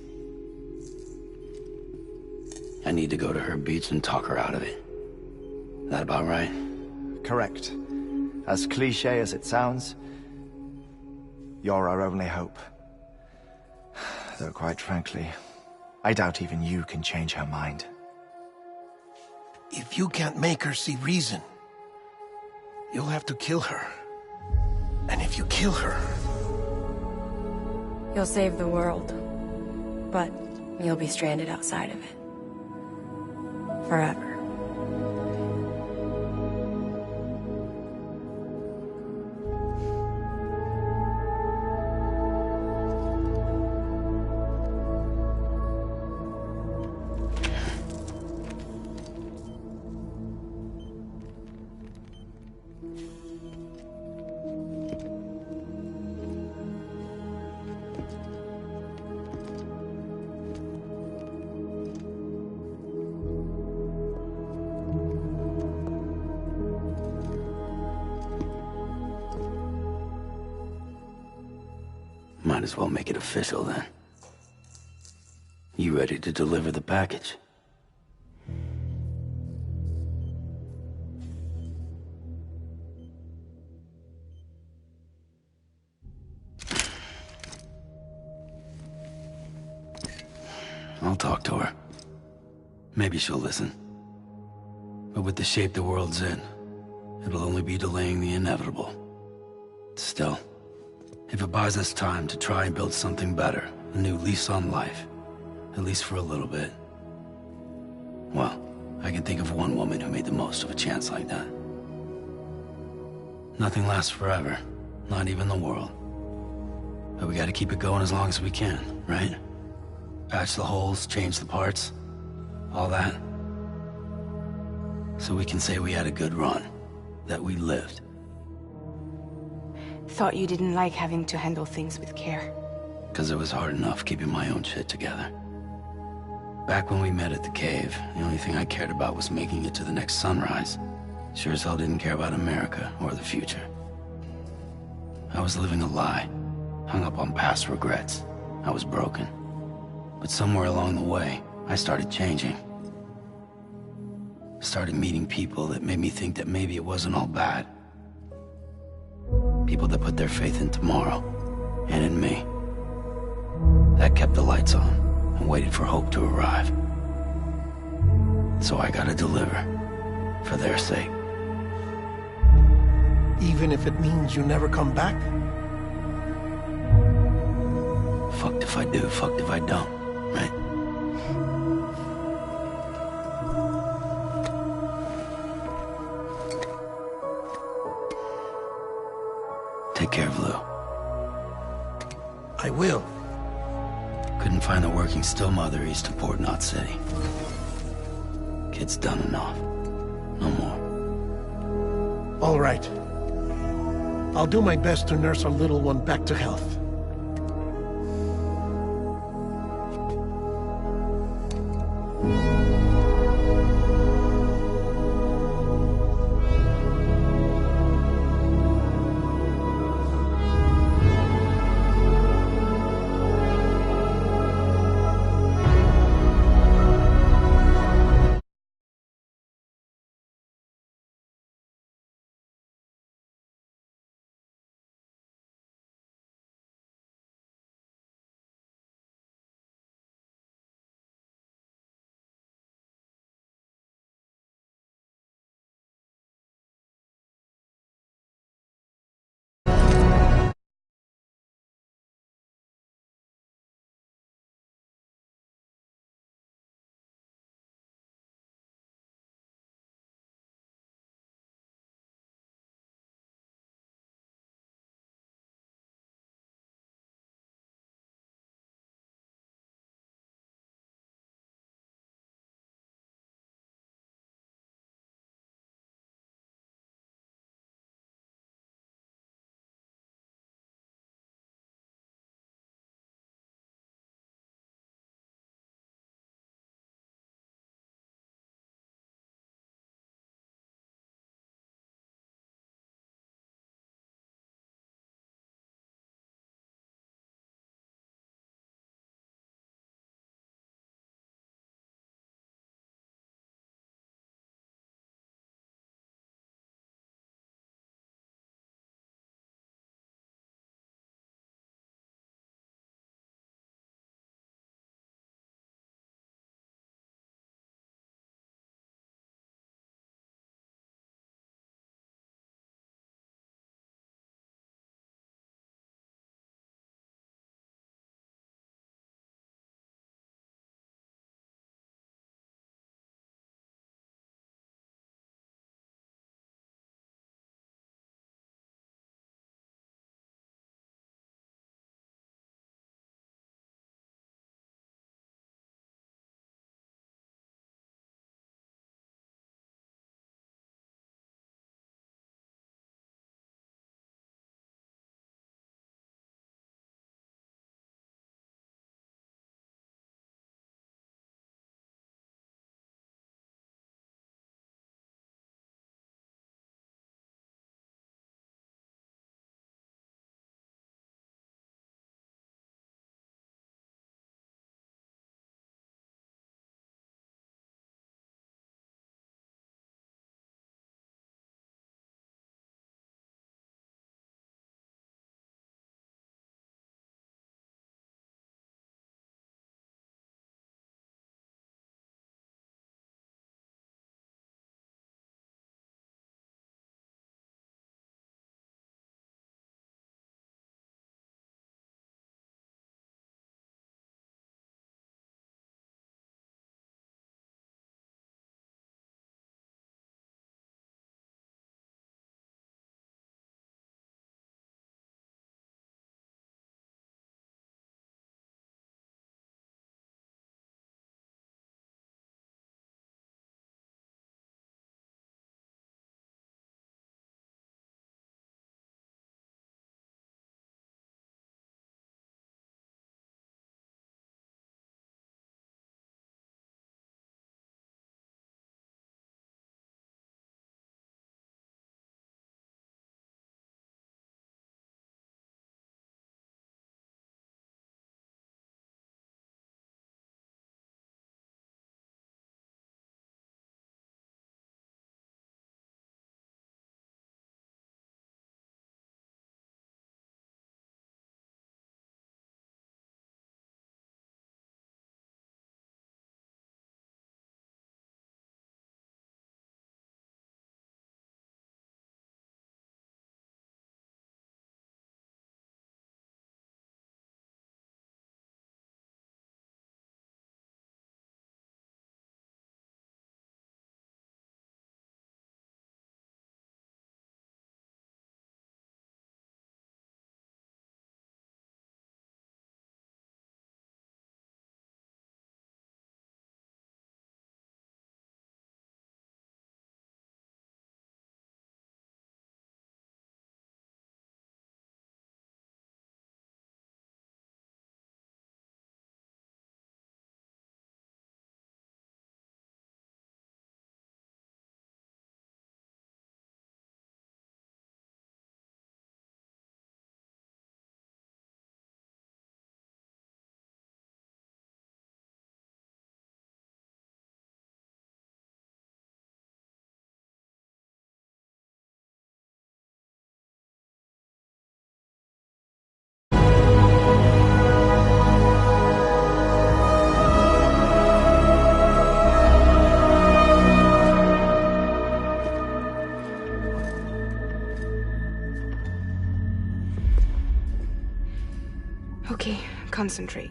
I need to go to her beach and talk her out of it. That about right? Correct. As cliché as it sounds, you're our only hope. Though quite frankly, I doubt even you can change her mind. If you can't make her see reason, you'll have to kill her. And if you kill her... You'll save the world, but you'll be stranded outside of it. Forever. might as well make it official then. You ready to deliver the package? I'll talk to her. Maybe she'll listen. But with the shape the world's in, it'll only be delaying the inevitable. Still, if it buys us time to try and build something better, a new lease on life, at least for a little bit, well, I can think of one woman who made the most of a chance like that. Nothing lasts forever, not even the world. But we gotta keep it going as long as we can, right? Patch the holes, change the parts, all that. So we can say we had a good run, that we lived. Thought you didn't like having to handle things with care. 'Cause it was hard enough keeping my own shit together. Back when we met at the cave, the only thing I cared about was making it to the next sunrise. Sure as hell didn't care about America or the future. I was living a lie, hung up on past regrets. I was broken. But somewhere along the way, I started changing. Started meeting people that made me think that maybe it wasn't all bad. People that put their faith in tomorrow, and in me. That kept the lights on, and waited for hope to arrive. So I gotta deliver, for their sake. Even if it means you never come back? Fucked if I do, fucked if I don't, right? Take care of Lou. I will. Couldn't find a working still mother east of Port Knot City. Kid's done enough. No more. All right. I'll do my best to nurse our little one back to health. Okay, concentrate.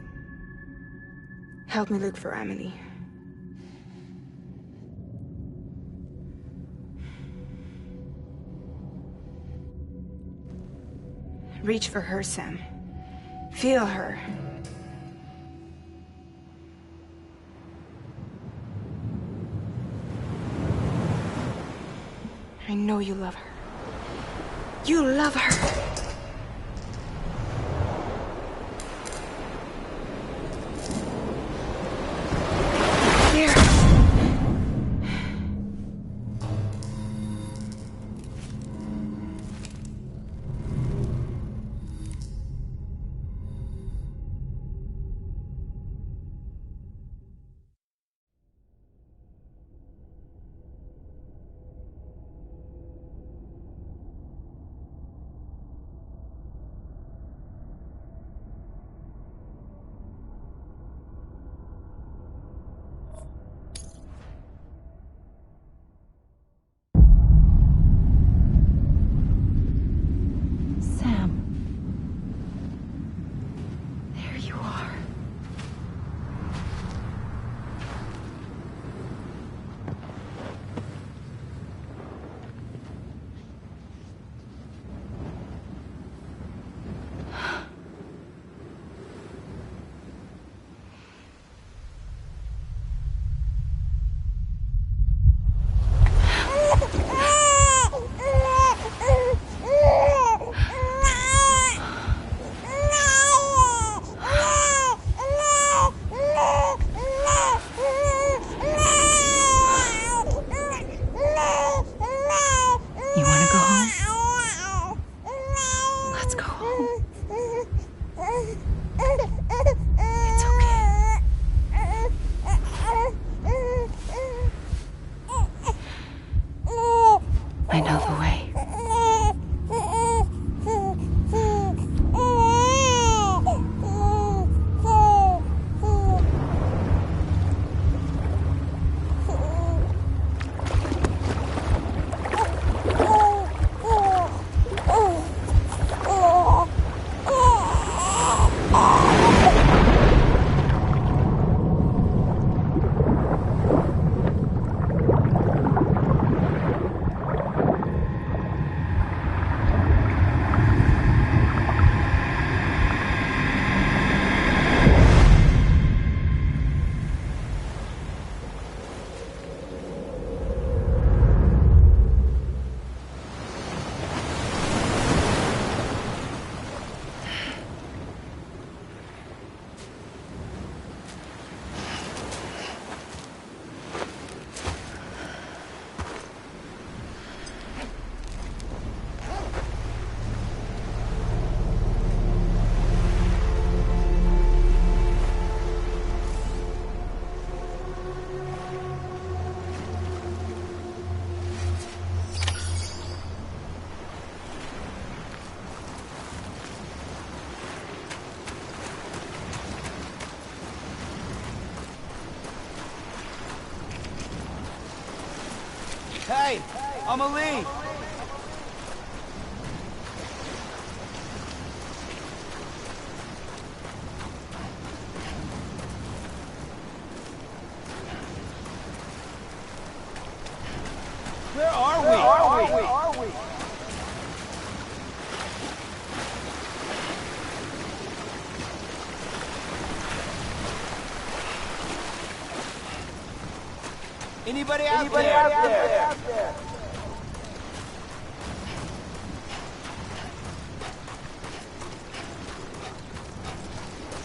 Help me look for Emily. Reach for her, Sam. Feel her. I know you love her. You love her! There! I know the way. Hey, Amelie! Where are we? Anybody out there?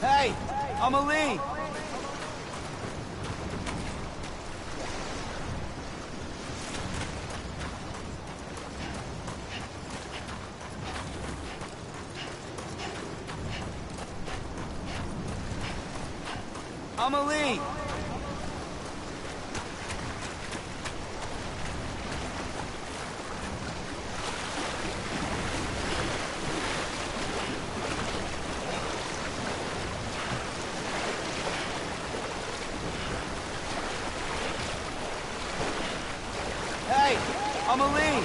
Hey, Amelie! Amelie! Hey, Amelie!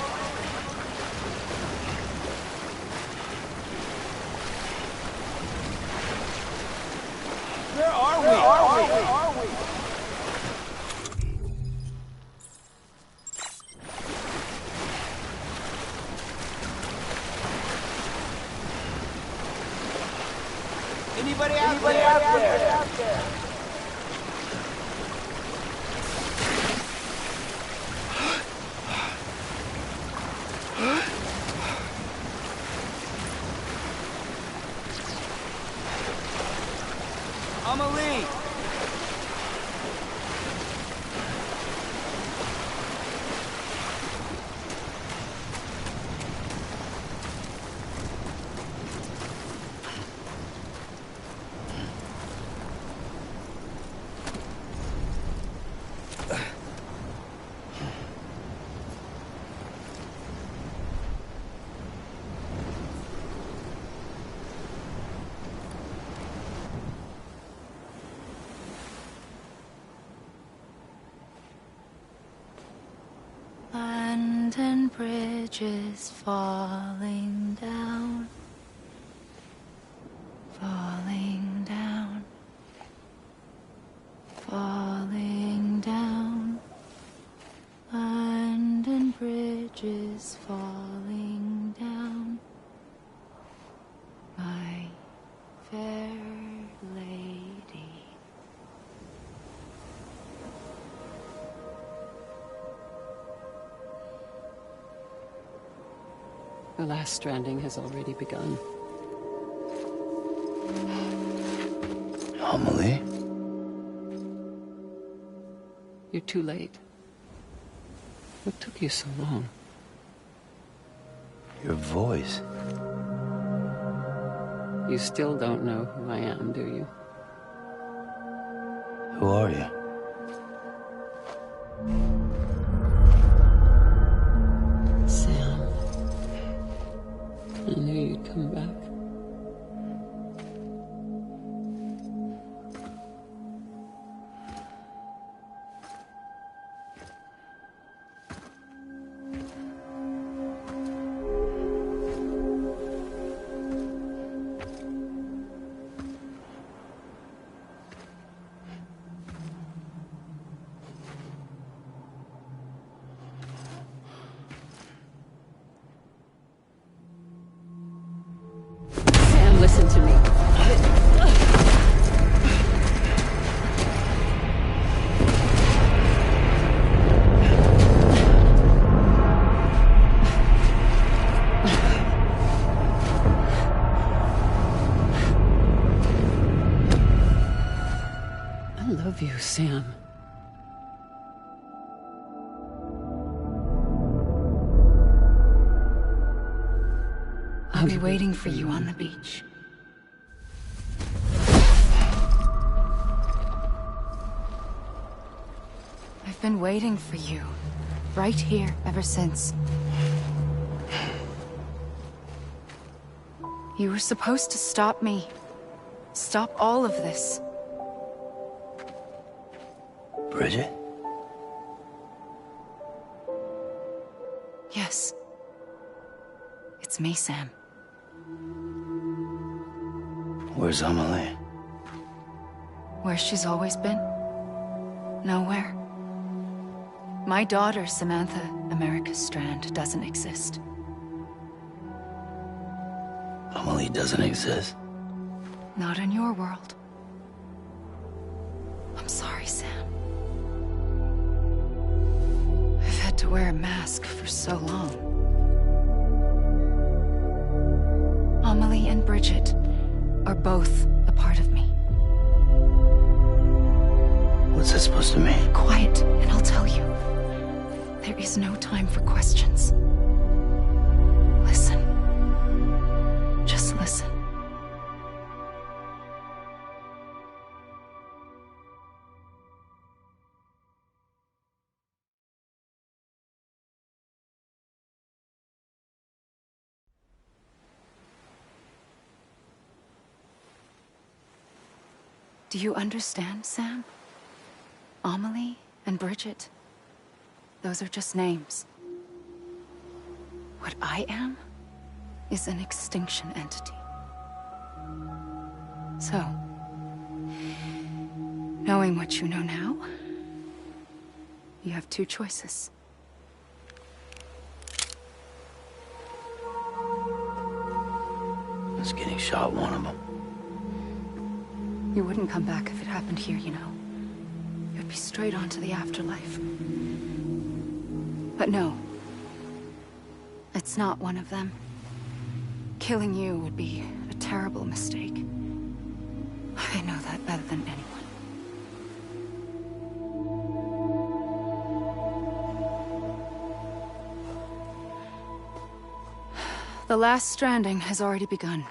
Anybody out there? Amelie! And bridges falling down, falling down, falling down, and bridges falling down, my fair lady. The last stranding has already begun. Amelie? You're too late. What took you so long? Your voice. You still don't know who I am, do you? Who are you? Sam. I knew you'd come back. Listen to me. I love you, Sam. I'll be waiting for you on the beach. I've been waiting for you, right here, ever since. You were supposed to stop me. Stop all of this. Bridget? Yes. It's me, Sam. Where's Amelie? Where she's always been. Nowhere. My daughter, Samantha America Strand, doesn't exist. Amelie doesn't exist? Not in your world. I'm sorry, Sam. I've had to wear a mask for so long. Amelie and Bridget are both a part of me. What's that supposed to mean? Quiet, and I'll tell you. There is no time for questions. Listen. Just listen. Do you understand, Sam? Amelie and Bridget, those are just names. What I am is an extinction entity. So, knowing what you know now, you have two choices. Is getting shot one of them? You wouldn't come back if it happened here, you know. You'd be straight on to the afterlife. But no. It's not one of them. Killing you would be a terrible mistake. I know that better than anyone. The last stranding has already begun.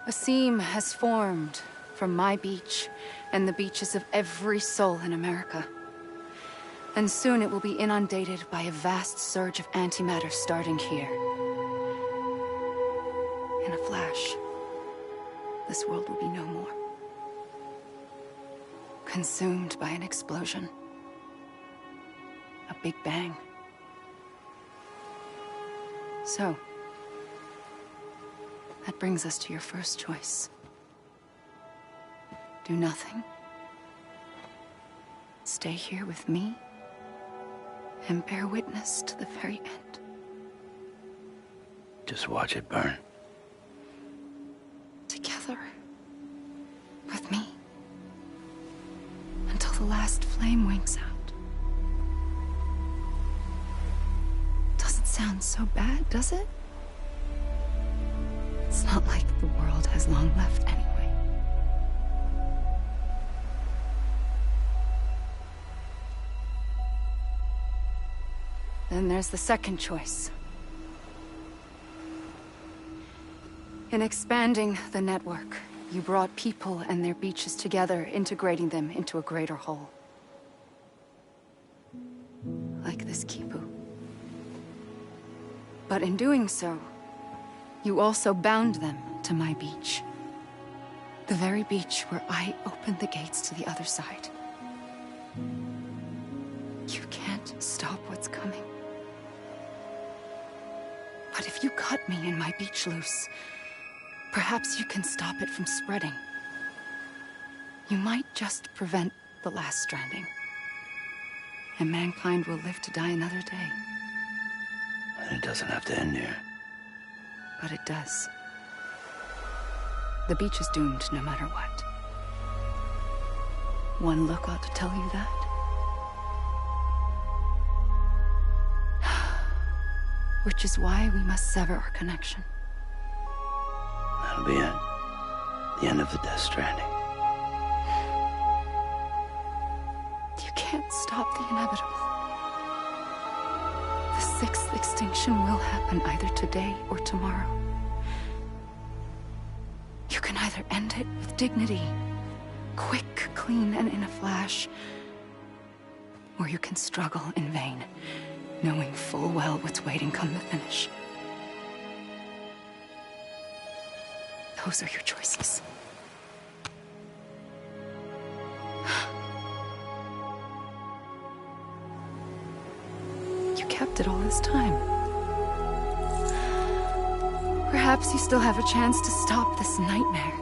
A seam has formed from my beach and the beaches of every soul in America. And soon it will be inundated by a vast surge of antimatter starting here. In a flash, this world will be no more. Consumed by an explosion. A big bang. So, that brings us to your first choice. Do nothing. Stay here with me and bear witness to the very end. Just watch it burn. Together. With me. Until the last flame winks out. Doesn't sound so bad, does it? It's not like the world has long left anyway. Then there's the second choice. In expanding the network, you brought people and their beaches together, integrating them into a greater whole. Like this Kipu. But in doing so, you also bound them to my beach. The very beach where I opened the gates to the other side. You can't stop what's coming. But if you cut me and my beach loose, perhaps you can stop it from spreading. You might just prevent the last stranding. And mankind will live to die another day. And it doesn't have to end here. But it does. The beach is doomed no matter what. One look ought to tell you that. Which is why we must sever our connection. That'll be it. The end of the Death Stranding. You can't stop the inevitable. The sixth extinction will happen either today or tomorrow. You can either end it with dignity, quick, clean, and in a flash, or you can struggle in vain, knowing full well what's waiting come the finish. Those are your choices. You kept it all this time. Perhaps you still have a chance to stop this nightmare.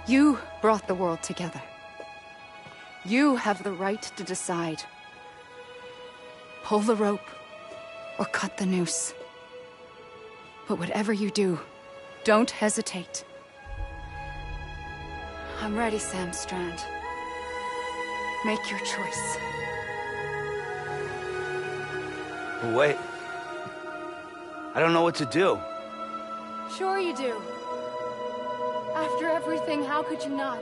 You brought the world together. You have the right to decide. Pull the rope, or cut the noose. But whatever you do, don't hesitate. I'm ready, Sam Strand. Make your choice. Wait. I don't know what to do. Sure you do. After everything, how could you not?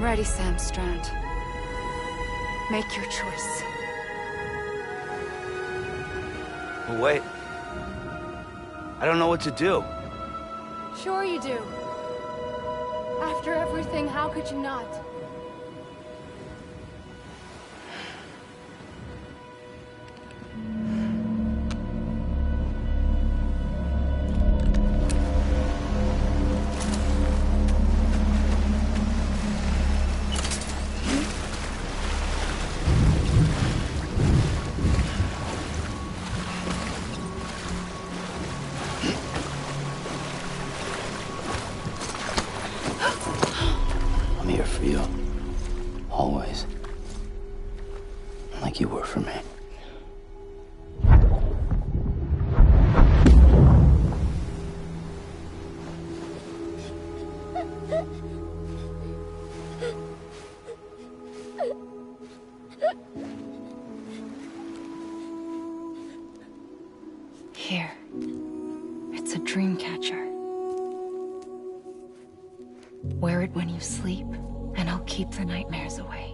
I'm ready, Sam Strand. Make your choice. But wait. I don't know what to do. Sure you do. After everything, how could you not? I'm here for you. Always. Like you were for me. Here. It's a dream catcher. Wear it when you sleep, and I'll keep the nightmares away.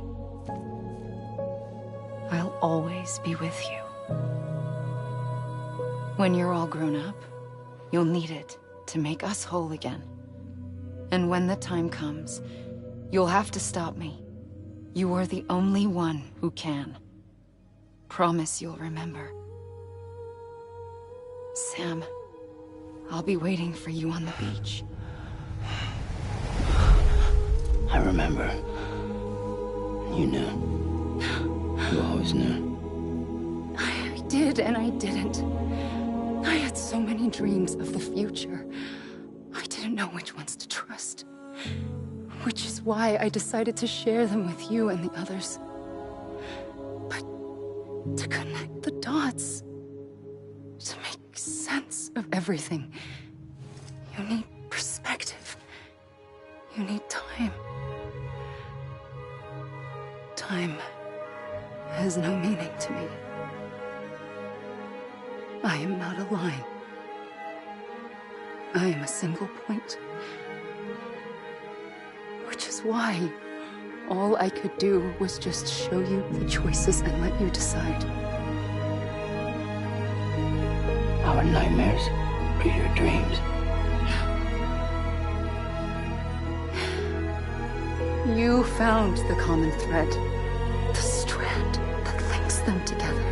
I'll always be with you. When you're all grown up, you'll need it to make us whole again. And when the time comes, you'll have to stop me. You are the only one who can. Promise you'll remember. Sam, I'll be waiting for you on the beach. I remember. You knew. You always knew. I did and I didn't. I had so many dreams of the future. I didn't know which ones to trust. Which is why I decided to share them with you and the others. But to connect the dots, to make sense of everything, you need perspective. You need time. Time has no meaning to me. I am not a line. I am a single point. Which is why all I could do was just show you the choices and let you decide. Our nightmares are your dreams. You found the common thread, the strand that links them together.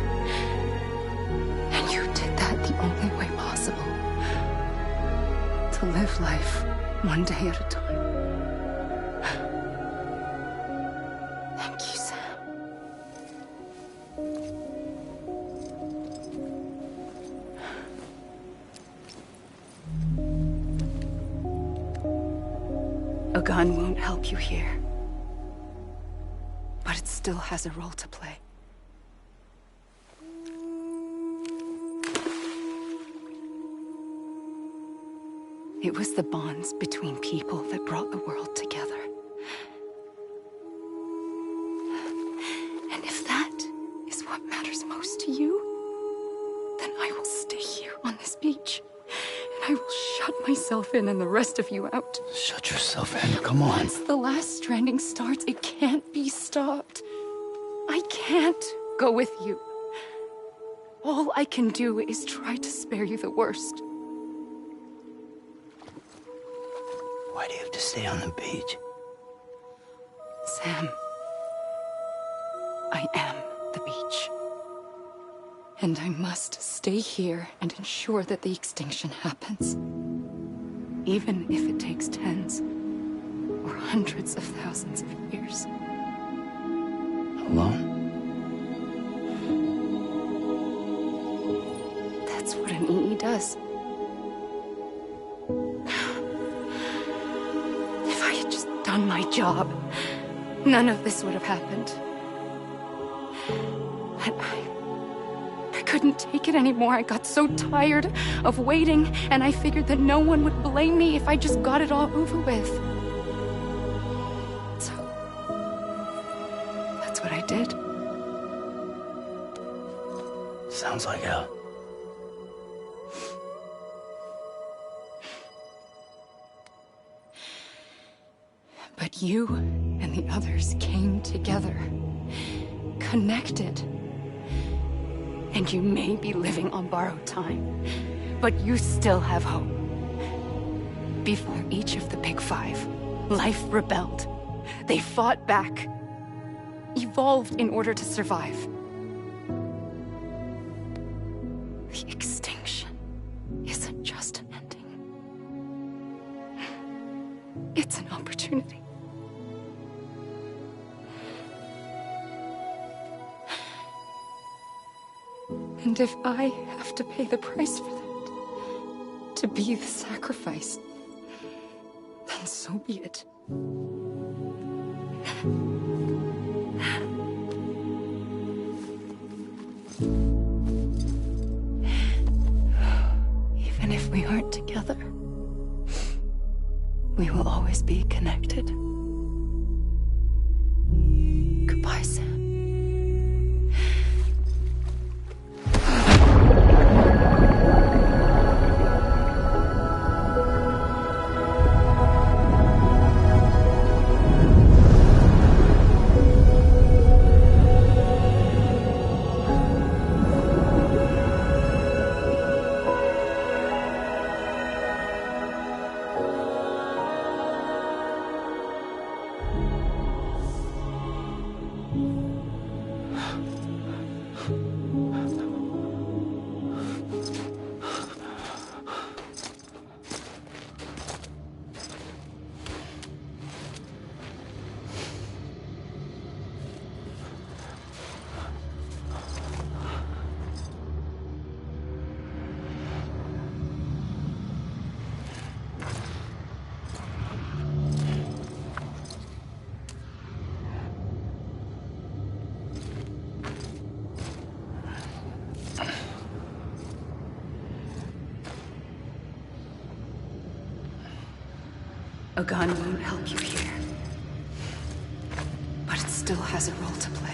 And you did that the only way possible. To live life one day at a time. Thank you, Sam. A gun won't help you here. But it still has a role to play. It was the bonds between people that brought the world together. And if that is what matters most to you, then I will stay here on this beach. And I will shut myself in and the rest of you out. Shut yourself in, come on. Once the last stranding starts, it can't be stopped. I can't go with you. All I can do is try to spare you the worst. Why do you have to stay on the beach? Sam, I am the beach. And I must stay here and ensure that the extinction happens. Even if it takes tens or hundreds of thousands of years. Alone? That's what an EE does. If I had just done my job, none of this would have happened. But I couldn't take it anymore. I got so tired of waiting, and I figured that no one would blame me if I just got it all over with. So, that's what I did. Sounds like hell. But you and the others came together, connected. And you may be living on borrowed time, but you still have hope. Before each of the Big Five, life rebelled. They fought back, evolved in order to survive. The extinction isn't just an ending. It's an opportunity. And if I have to pay the price for that, to be the sacrifice, then so be it. Even if we aren't together, we will always be connected. Goodbye, Sam. A gun won't help you here, but it still has a role to play.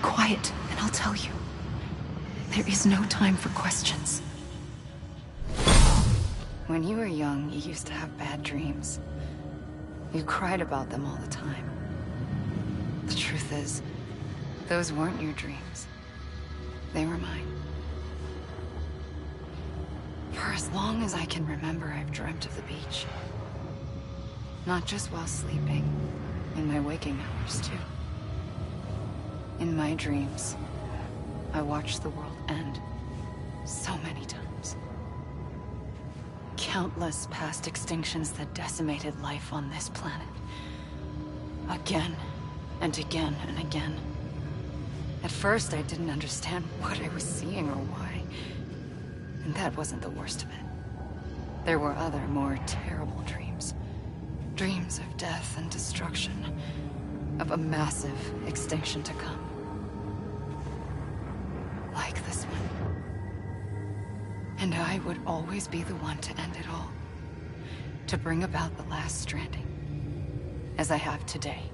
Quiet, and I'll tell you. There is no time for questions. When you were young, you used to have bad dreams. You cried about them all the time. The truth is, those weren't your dreams. They were mine. as long as I can remember, I've dreamt of the beach. Not just while sleeping, in my waking hours, too. In my dreams, I watched the world end so many times. Countless past extinctions that decimated life on this planet. Again, and again, and again. At first, I didn't understand what I was seeing or why. And that wasn't the worst of it. There were other, more terrible dreams. Dreams of death and destruction. Of a massive extinction to come. Like this one. And I would always be the one to end it all. To bring about the last stranding. As I have today.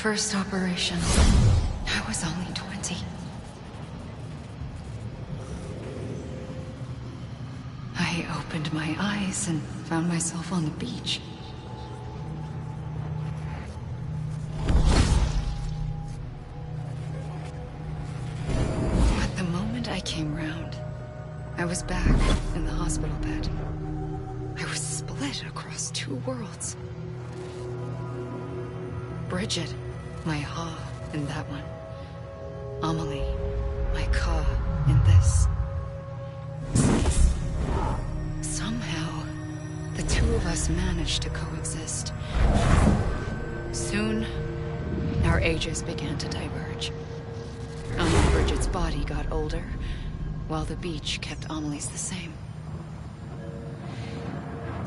First operation, I was only 20. I opened my eyes and found myself on the beach. But the moment I came round, I was back in the hospital bed. I was split across two worlds. Bridget. My Ha in that one. Amelie, my Ka in this. Somehow, the two of us managed to coexist. Soon, our ages began to diverge. Bridget's body got older, while the beach kept Amelie's the same.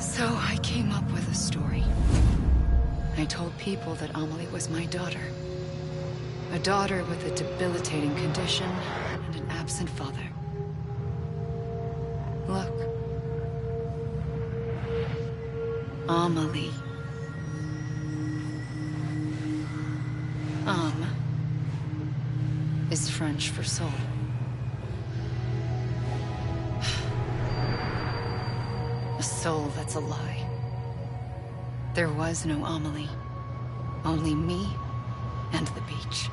So I came up with a story. I told people that Amelie was my daughter. A daughter with a debilitating condition and an absent father. Look. Amelie. Âme is French for soul. A soul that's a lie. There was no Amelie. Only me and the beach.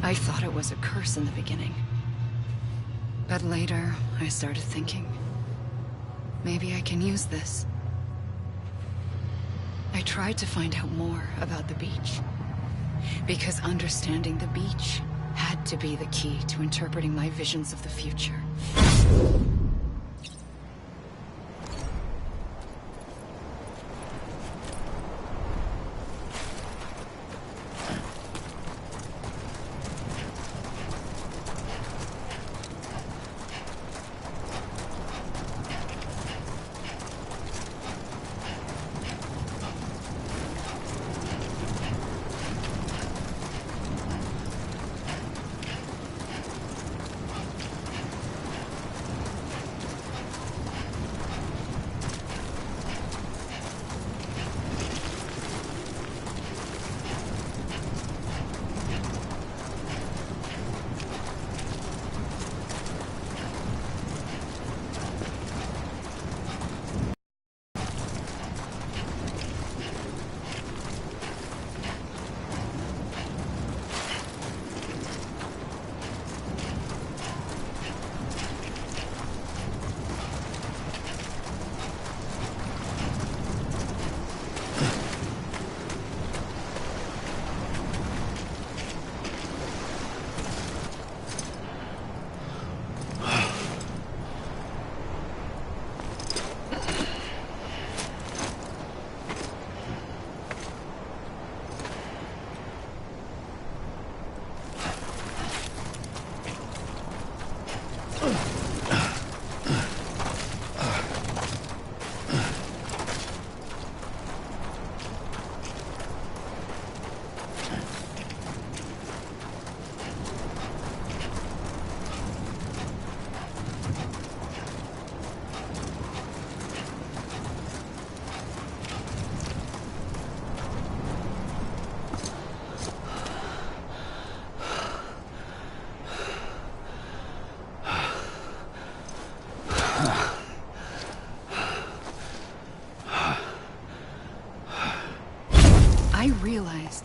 I thought it was a curse in the beginning. But later, I started thinking, maybe I can use this. I tried to find out more about the beach. Because understanding the beach had to be the key to interpreting my visions of the future.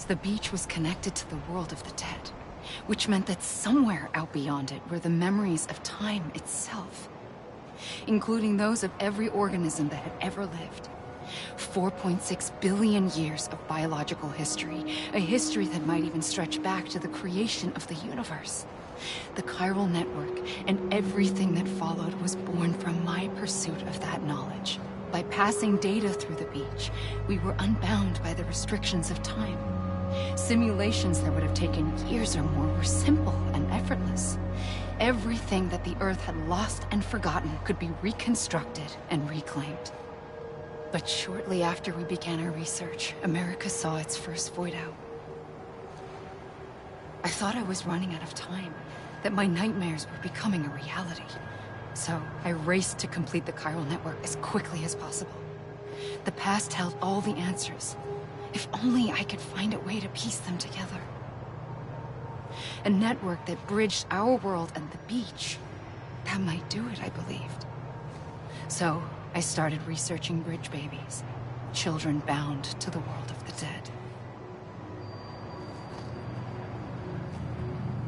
the beach was connected to the world of the dead, which meant that somewhere out beyond it were the memories of time itself, including those of every organism that had ever lived. 4.6 billion years of biological history, a history that might even stretch back to the creation of the universe. The chiral network and everything that followed was born from my pursuit of that knowledge. By passing data through the beach, we were unbound by the restrictions of time. Simulations that would have taken years or more were simple and effortless. Everything that the Earth had lost and forgotten could be reconstructed and reclaimed. But shortly after we began our research, America saw its first void out. I thought I was running out of time, that my nightmares were becoming a reality. So I raced to complete the chiral network as quickly as possible. The past held all the answers. If only I could find a way to piece them together. A network that bridged our world and the beach. That might do it, I believed. So I started researching bridge babies, children bound to the world of the dead.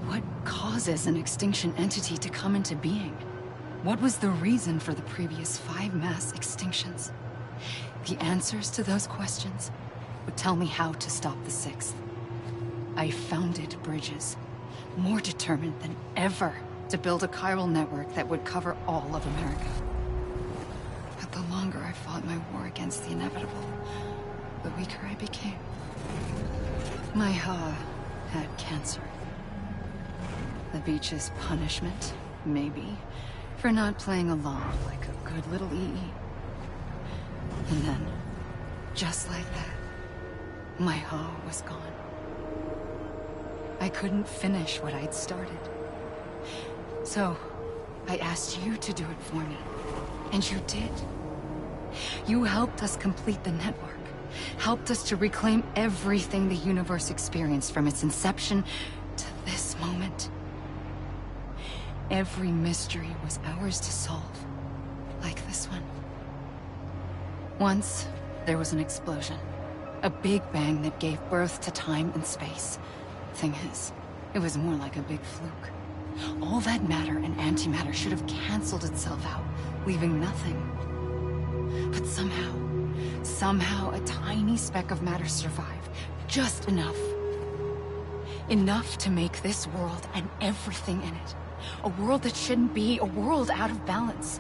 What causes an extinction entity to come into being? What was the reason for the previous 5 mass extinctions? The answers to those questions would tell me how to stop the 6th. I founded bridges, more determined than ever to build a chiral network that would cover all of America. But the longer I fought my war against the inevitable, the weaker I became. My Ha had cancer. The beach's punishment, maybe, for not playing along like a good little EE. And then, just like that, my Ha was gone. I couldn't finish what I'd started. So, I asked you to do it for me. And you did. You helped us complete the network. Helped us to reclaim everything the universe experienced from its inception to this moment. Every mystery was ours to solve, like this one. Once, there was an explosion. A big bang that gave birth to time and space. Thing is, it was more like a big fluke. All that matter and antimatter should have canceled itself out, leaving nothing. But somehow a tiny speck of matter survived. Just enough. Enough to make this world and everything in it. A world that shouldn't be, a world out of balance.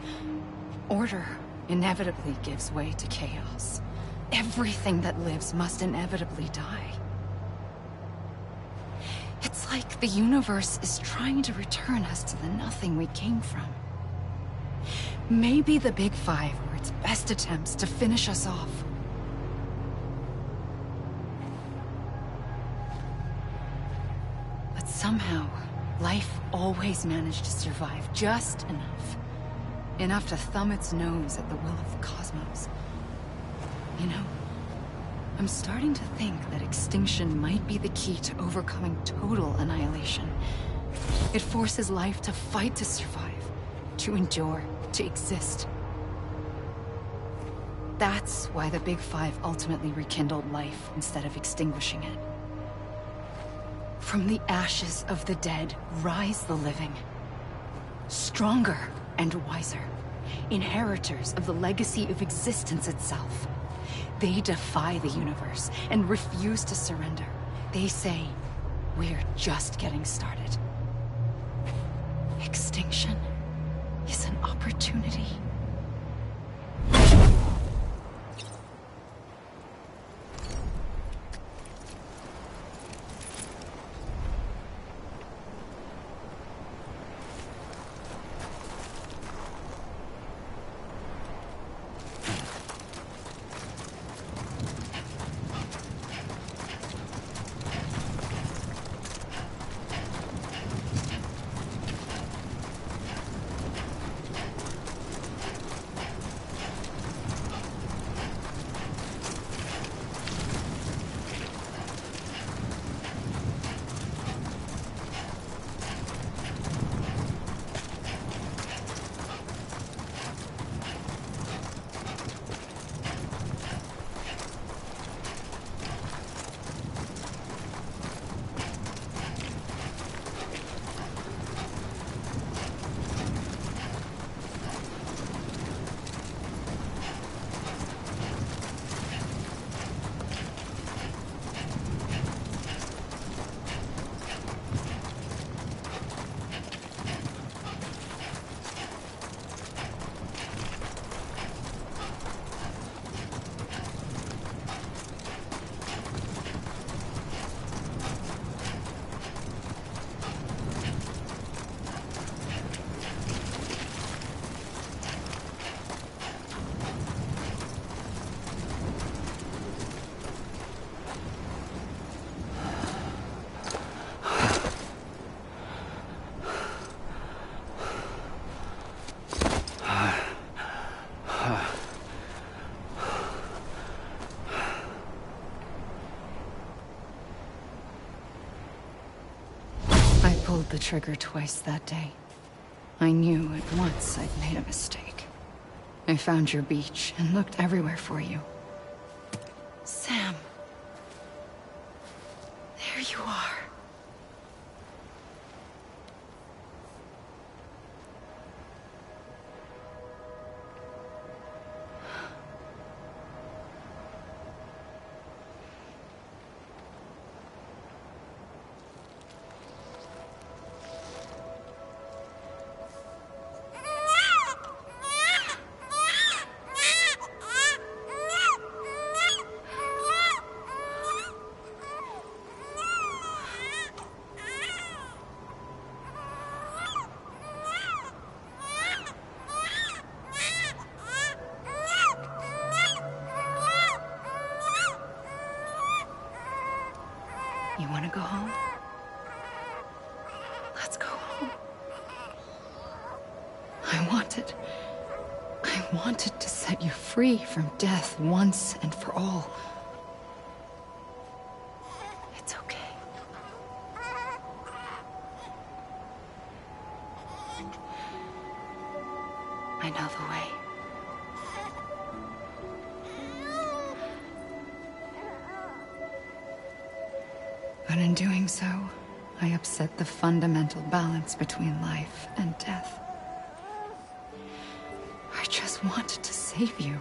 Order inevitably gives way to chaos. Everything that lives must inevitably die. It's like the universe is trying to return us to the nothing we came from. Maybe the Big Five were its best attempts to finish us off. But somehow, life always managed to survive just enough. Enough to thumb its nose at the will of the cosmos. You know, I'm starting to think that extinction might be the key to overcoming total annihilation. It forces life to fight to survive, to endure, to exist. That's why the Big Five ultimately rekindled life instead of extinguishing it. From the ashes of the dead rise the living. Stronger and wiser. Inheritors of the legacy of existence itself. They defy the universe and refuse to surrender. They say, we're just getting started. Extinction is an opportunity. pulled the trigger twice that day. I knew at once I'd made a mistake. I found your beach and looked everywhere for you. Sam. There you are. You want to go home? Let's go home. I wanted to set you free from death once and for all. It's okay. I know the way. But in doing so, I upset the fundamental balance between life and death. I just wanted to save you.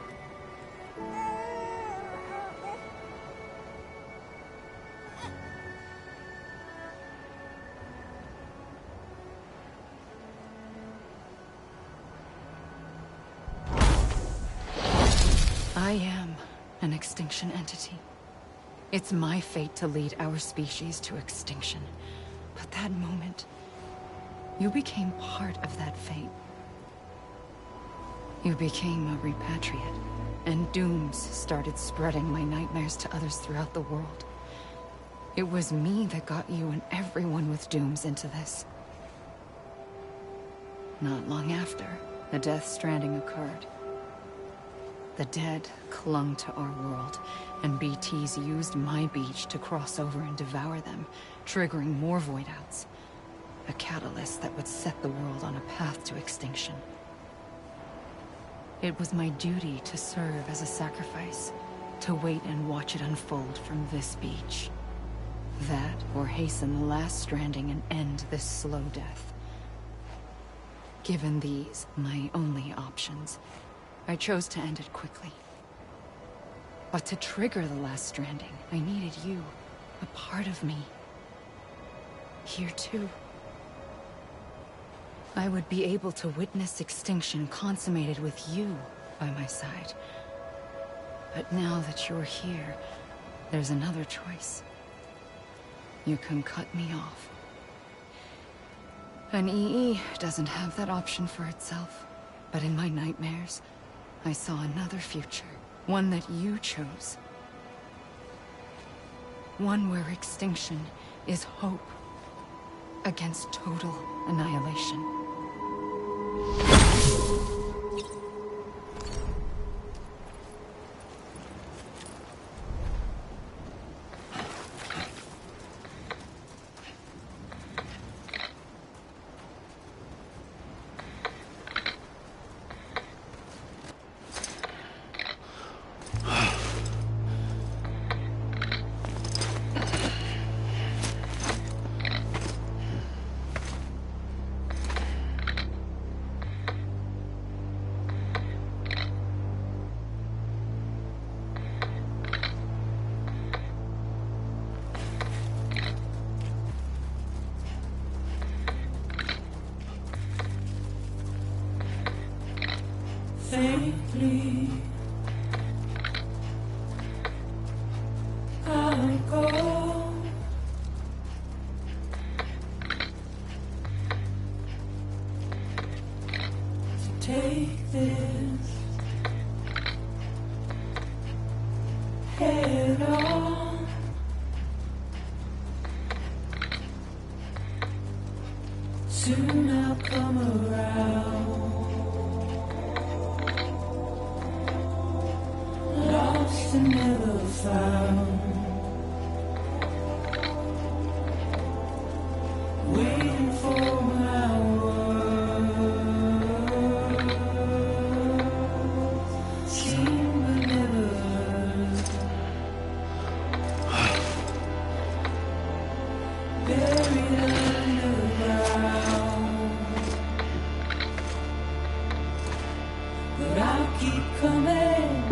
I am an extinction entity. It's my fate to lead our species to extinction. But that moment, you became part of that fate. You became a repatriate, and dooms started spreading my nightmares to others throughout the world. It was me that got you and everyone with dooms into this. Not long after, the Death Stranding occurred. The dead clung to our world, and BTs used my beach to cross over and devour them, triggering more void-outs. A catalyst that would set the world on a path to extinction. It was my duty to serve as a sacrifice, to wait and watch it unfold from this beach. That, or hasten the last stranding and end this slow death. Given these, my only options, I chose to end it quickly. But to trigger the last stranding, I needed you, a part of me. Here too. I would be able to witness extinction consummated with you by my side. But now that you're here, there's another choice. You can cut me off. An EE doesn't have that option for itself. But in my nightmares, I saw another future. One that you chose. One where extinction is hope against total annihilation. Faintly, I go. To take this head on. Soon I'll come around. Lost and never found. Waiting buried underground. But I'll keep coming.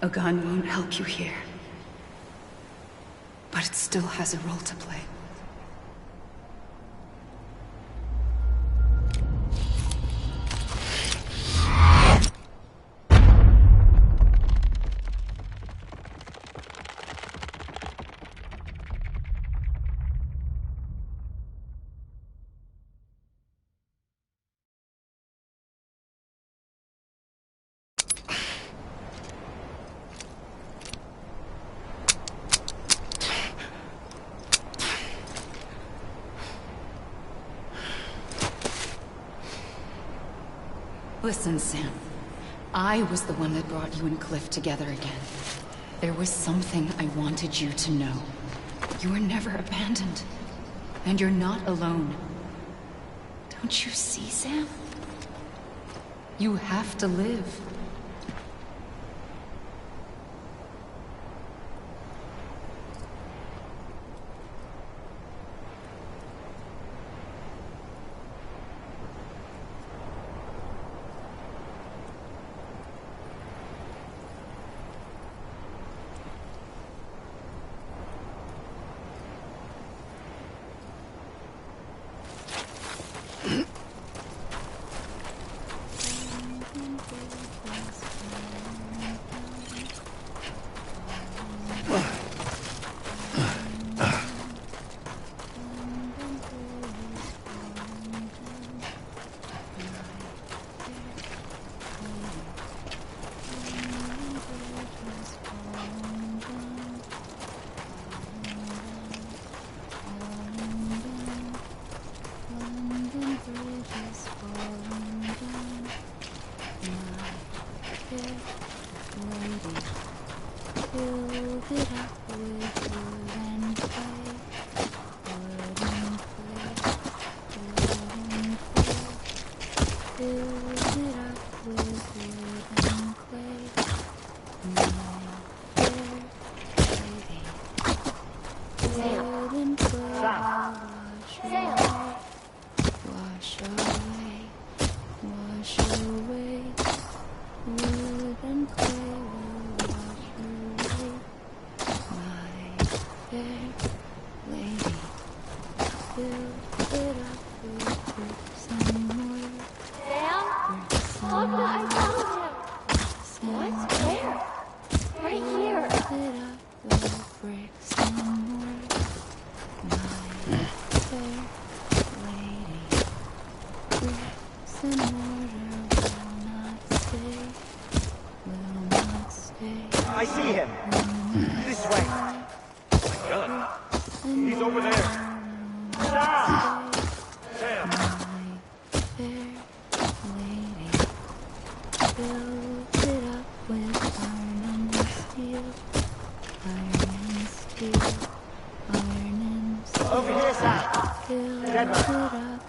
A gun won't help you here. But it still has a role to play. Listen, Sam. I was the one that brought you and Cliff together again. There was something I wanted you to know. You were never abandoned. And you're not alone. Don't you see, Sam? You have to live. I see him. This way. My God. He's over there. Sam! Sam! Over here, Sam. Dead man.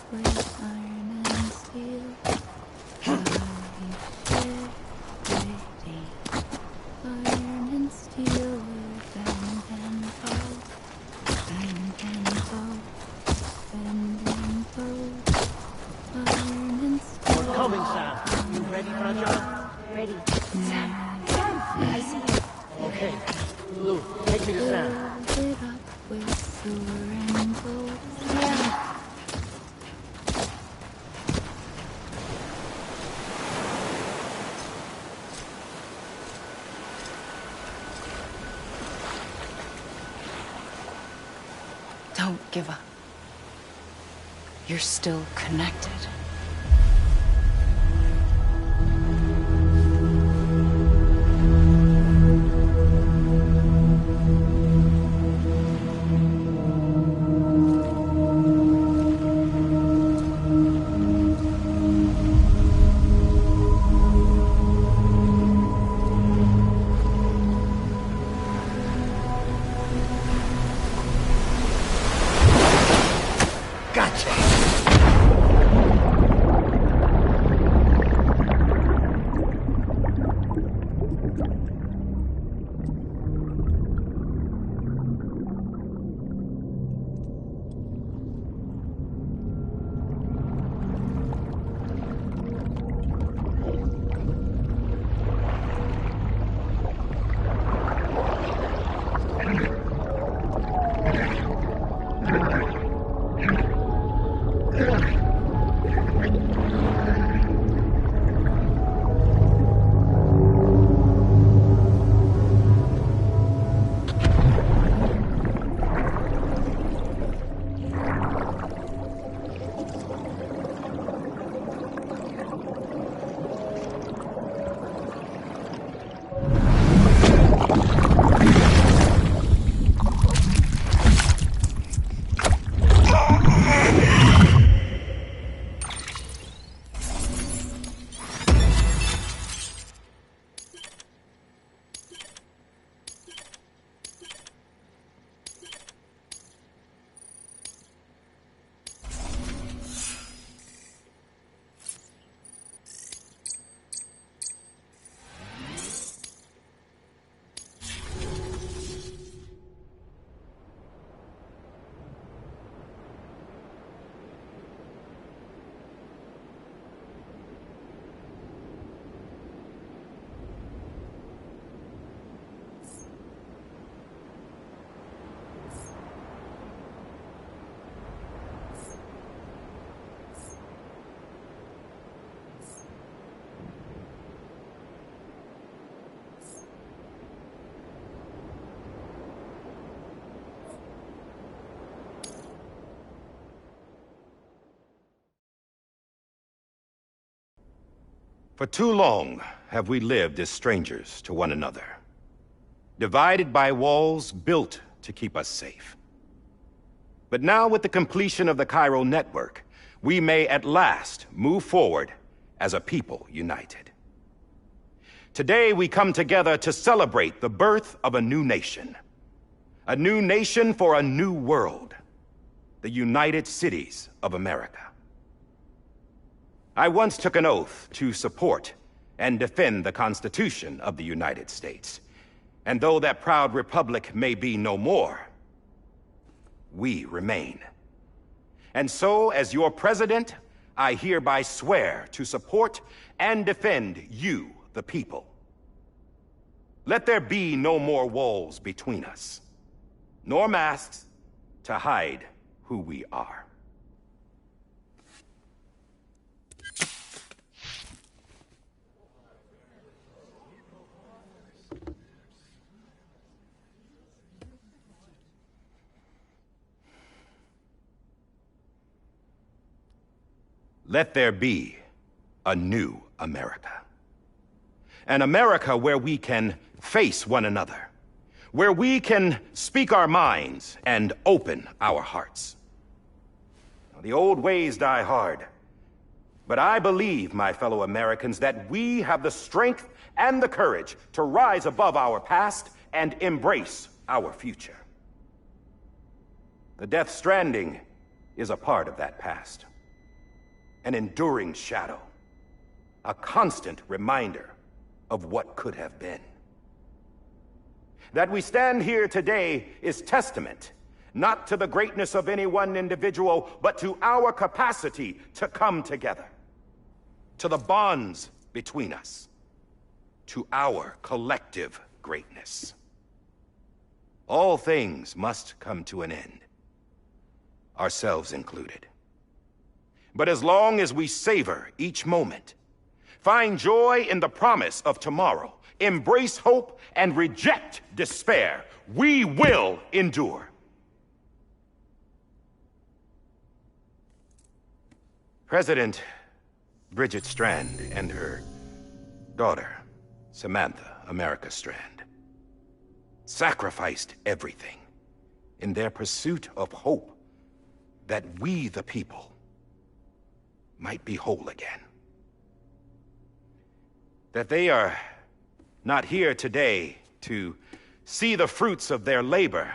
Don't give up. You're still connected. Gotcha! For too long have we lived as strangers to one another, divided by walls built to keep us safe. But now, with the completion of the Cairo network, we may at last move forward as a people united. Today, we come together to celebrate the birth of a new nation. A new nation for a new world. The United Cities of America. I once took an oath to support and defend the Constitution of the United States. And though that proud republic may be no more, we remain. And so, as your president, I hereby swear to support and defend you, the people. Let there be no more walls between us, nor masks to hide who we are. Let there be a new America. An America where we can face one another, where we can speak our minds and open our hearts. Now, the old ways die hard, but I believe, my fellow Americans, that we have the strength and the courage to rise above our past and embrace our future. The Death Stranding is a part of that past. An enduring shadow, a constant reminder of what could have been. That we stand here today is testament, not to the greatness of any one individual, but to our capacity to come together, to the bonds between us, to our collective greatness. All things must come to an end, ourselves included. But as long as we savor each moment, find joy in the promise of tomorrow, embrace hope, and reject despair, we will endure. President Bridget Strand and her daughter, Samantha America Strand, sacrificed everything in their pursuit of hope that we, the people, might be whole again. That they are not here today to see the fruits of their labor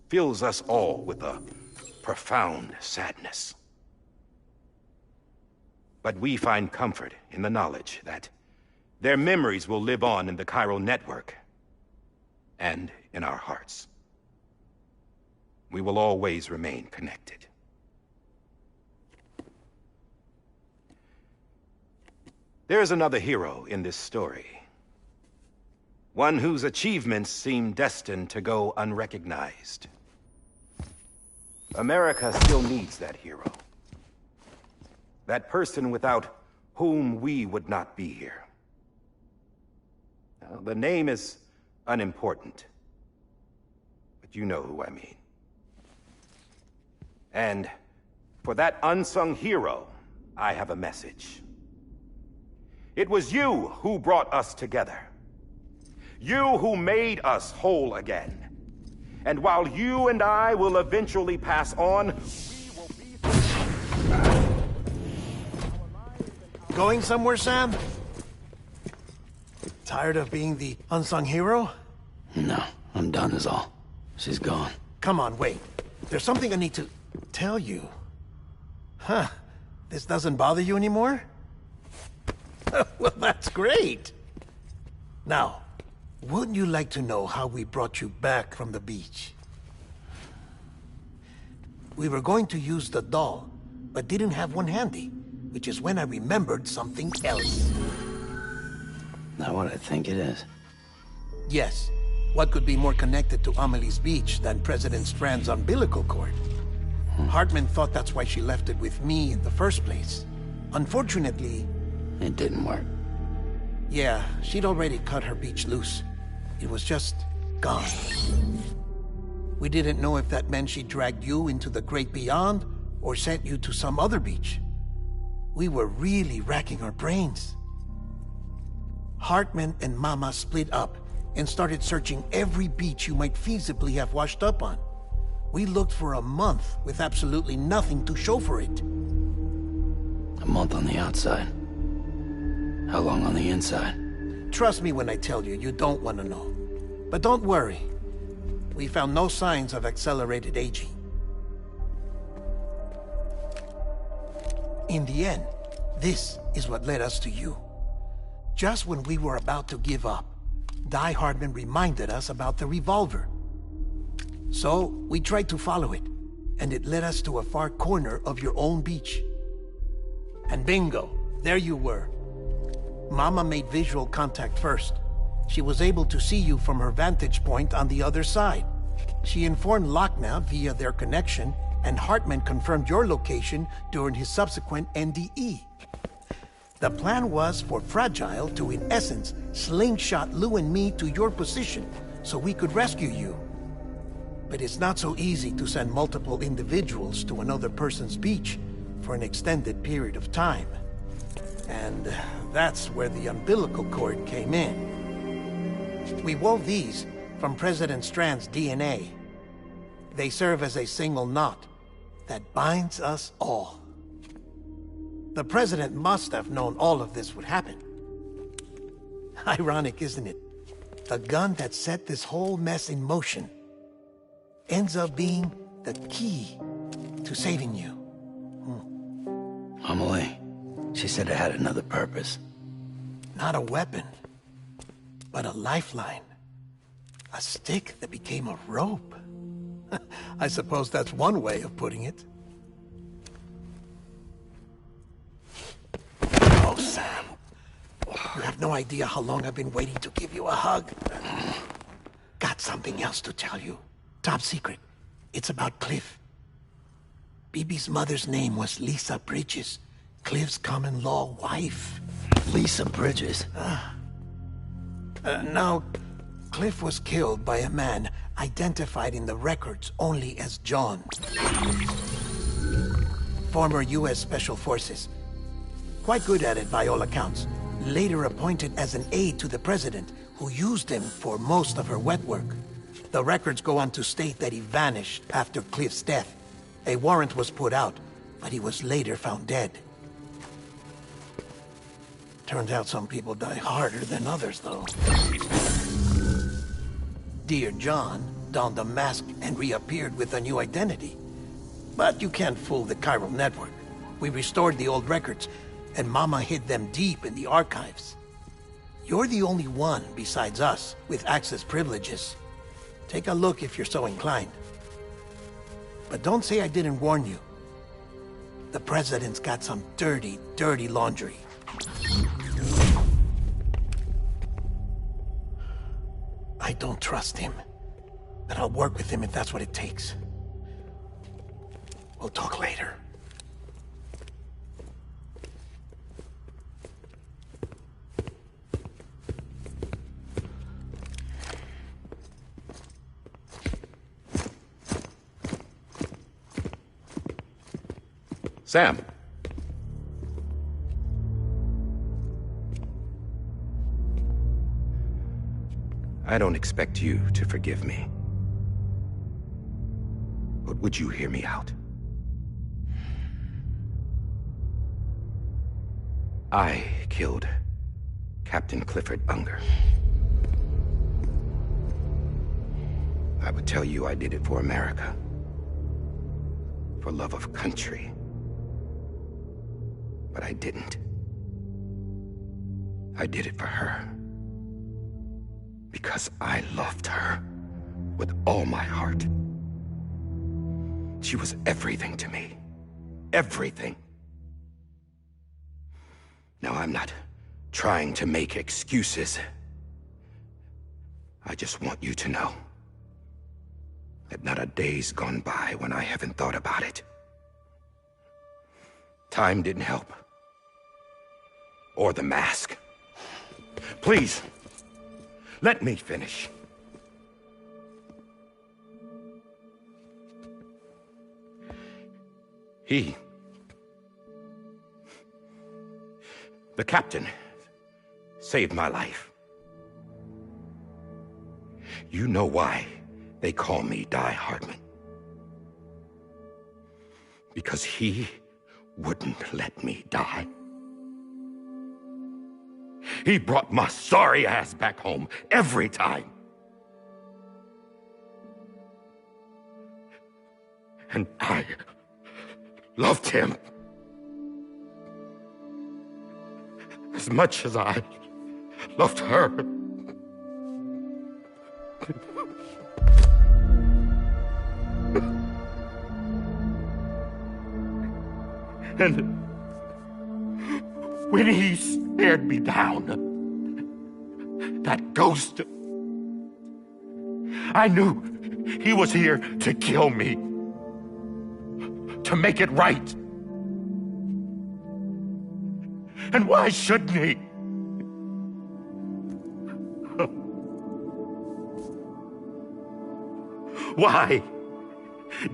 fills us all with a profound sadness. But we find comfort in the knowledge that their memories will live on in the Cairo network and in our hearts. We will always remain connected. There is another hero in this story. One whose achievements seem destined to go unrecognized. America still needs that hero. That person without whom we would not be here. Now, the name is unimportant, but you know who I mean. And for that unsung hero, I have a message. It was you who brought us together. You who made us whole again. And while you and I will eventually pass on, we will be... Going somewhere, Sam? Tired of being the unsung hero? No, I'm done is all. She's gone. Come on, wait. There's something I need to tell you. Huh. This doesn't bother you anymore? Well, that's great. Now, wouldn't you like to know how we brought you back from the beach? We were going to use the doll, but didn't have one handy, which is when I remembered something else. Not what I think it is. Yes. What could be more connected to Amelie's beach than President Strand's umbilical cord? Hartman thought that's why she left it with me in the first place. Unfortunately... It didn't work. Yeah, she'd already cut her beach loose. It was just gone. We didn't know if that meant she dragged you into the great beyond, or sent you to some other beach. We were really racking our brains. Hartman and Mama split up and started searching every beach you might feasibly have washed up on. We looked for a month with absolutely nothing to show for it. A month on the outside. How long on the inside? Trust me when I tell you, you don't want to know. But don't worry. We found no signs of accelerated aging. In the end, this is what led us to you. Just when we were about to give up, Die Hardman reminded us about the revolver. So, we tried to follow it, and it led us to a far corner of your own beach. And bingo, there you were. Mama made visual contact first. She was able to see you from her vantage point on the other side. She informed Lochna via their connection, and Hartman confirmed your location during his subsequent NDE. The plan was for Fragile to, in essence, slingshot Lou and me to your position so we could rescue you. But it's not so easy to send multiple individuals to another person's beach for an extended period of time. And that's where the umbilical cord came in. We wove these from President Strand's DNA. They serve as a single knot that binds us all. The President must have known all of this would happen. Ironic, isn't it? The gun that set this whole mess in motion ends up being the key to saving you. Amelie, she said it had another purpose. Not a weapon, but a lifeline. A stick that became a rope. I suppose that's one way of putting it. Oh, Sam. You have no idea how long I've been waiting to give you a hug. Got something else to tell you. Top secret. It's about Cliff. Bibi's mother's name was Lisa Bridges, Cliff's common-law wife. Lisa Bridges? Now, Cliff was killed by a man identified in the records only as John. Former U.S. Special Forces. Quite good at it by all accounts. Later appointed as an aide to the president, who used him for most of her wet work. The records go on to state that he vanished after Cliff's death. A warrant was put out, but he was later found dead. Turns out some people die harder than others, though. Dear John donned a mask and reappeared with a new identity. But you can't fool the chiral network. We restored the old records, and Mama hid them deep in the archives. You're the only one, besides us, with access privileges. Take a look if you're so inclined. But don't say I didn't warn you. The President's got some dirty, dirty laundry. I don't trust him, but I'll work with him if that's what it takes. We'll talk later. Sam. I don't expect you to forgive me. But would you hear me out? I killed Captain Clifford Unger. I would tell you I did it for America. For love of country. But I didn't. I did it for her. Because I loved her with all my heart. She was everything to me. Everything. Now, I'm not trying to make excuses. I just want you to know that not a day's gone by when I haven't thought about it. Time didn't help. Or the mask. Please, let me finish. The captain saved my life. You know why they call me Die Hardman. Because he wouldn't let me die. He brought my sorry ass back home every time. And I loved him as much as I loved her. And when he stared me down, that ghost, I knew he was here to kill me, to make it right. And why shouldn't he? Why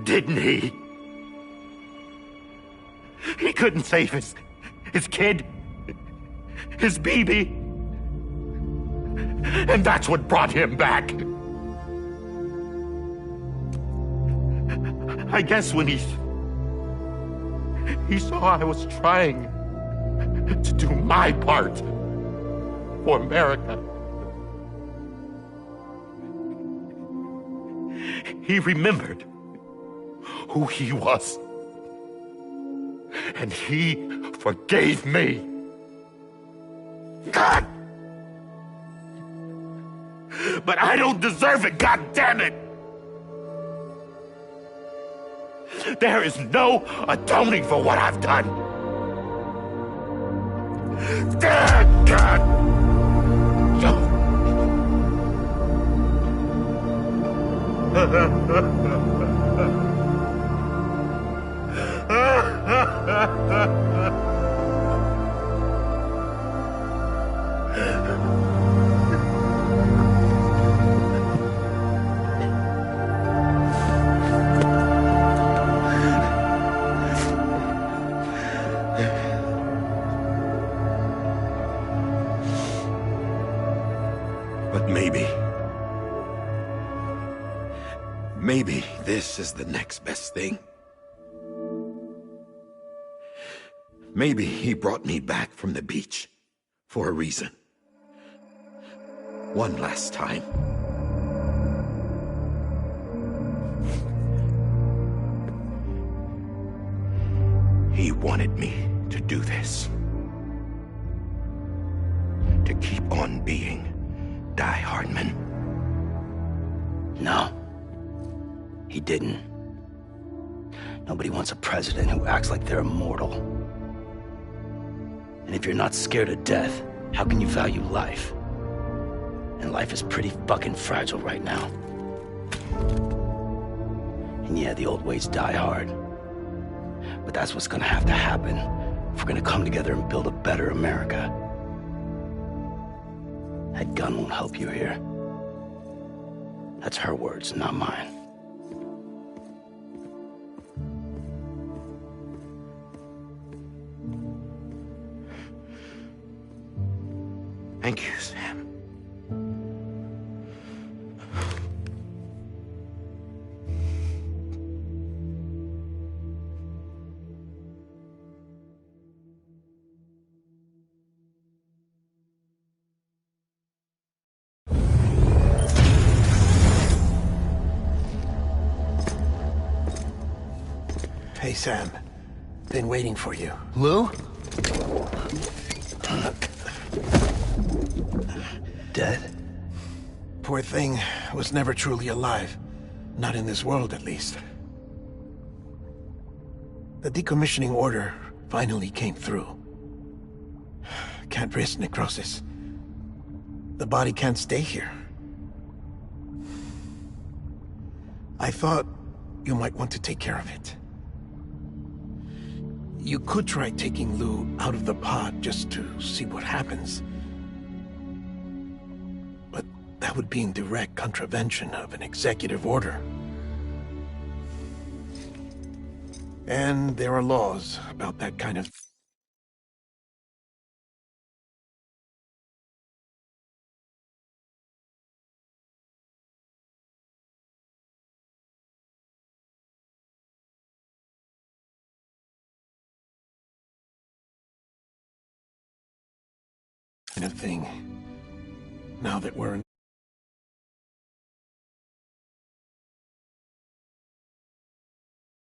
didn't he? He couldn't save his kid, his baby. And that's what brought him back. I guess when he saw I was trying to do my part for America, he remembered who he was. And he forgave me. God! But I don't deserve it, God damn it! There is no atoning for what I've done. God! But maybe this is the next best thing. Maybe he brought me back from the beach for a reason. One last time. He wanted me to do this. To keep on being Die Hardman. No. He didn't. Nobody wants a president who acts like they're immortal. And if you're not scared of death, how can you value life? And life is pretty fucking fragile right now. And yeah, the old ways die hard. But that's what's gonna have to happen if we're gonna come together and build a better America. That gun won't help you here. That's her words, not mine. Thank you, Sam. Hey, Sam. Been waiting for you. Lou? Dead? Poor thing was never truly alive. Not in this world, at least. The decommissioning order finally came through. Can't risk necrosis. The body can't stay here. I thought you might want to take care of it. You could try taking Lou out of the pod just to see what happens. But that would be in direct contravention of an executive order. And there are laws about that kind of thing. Now that we're in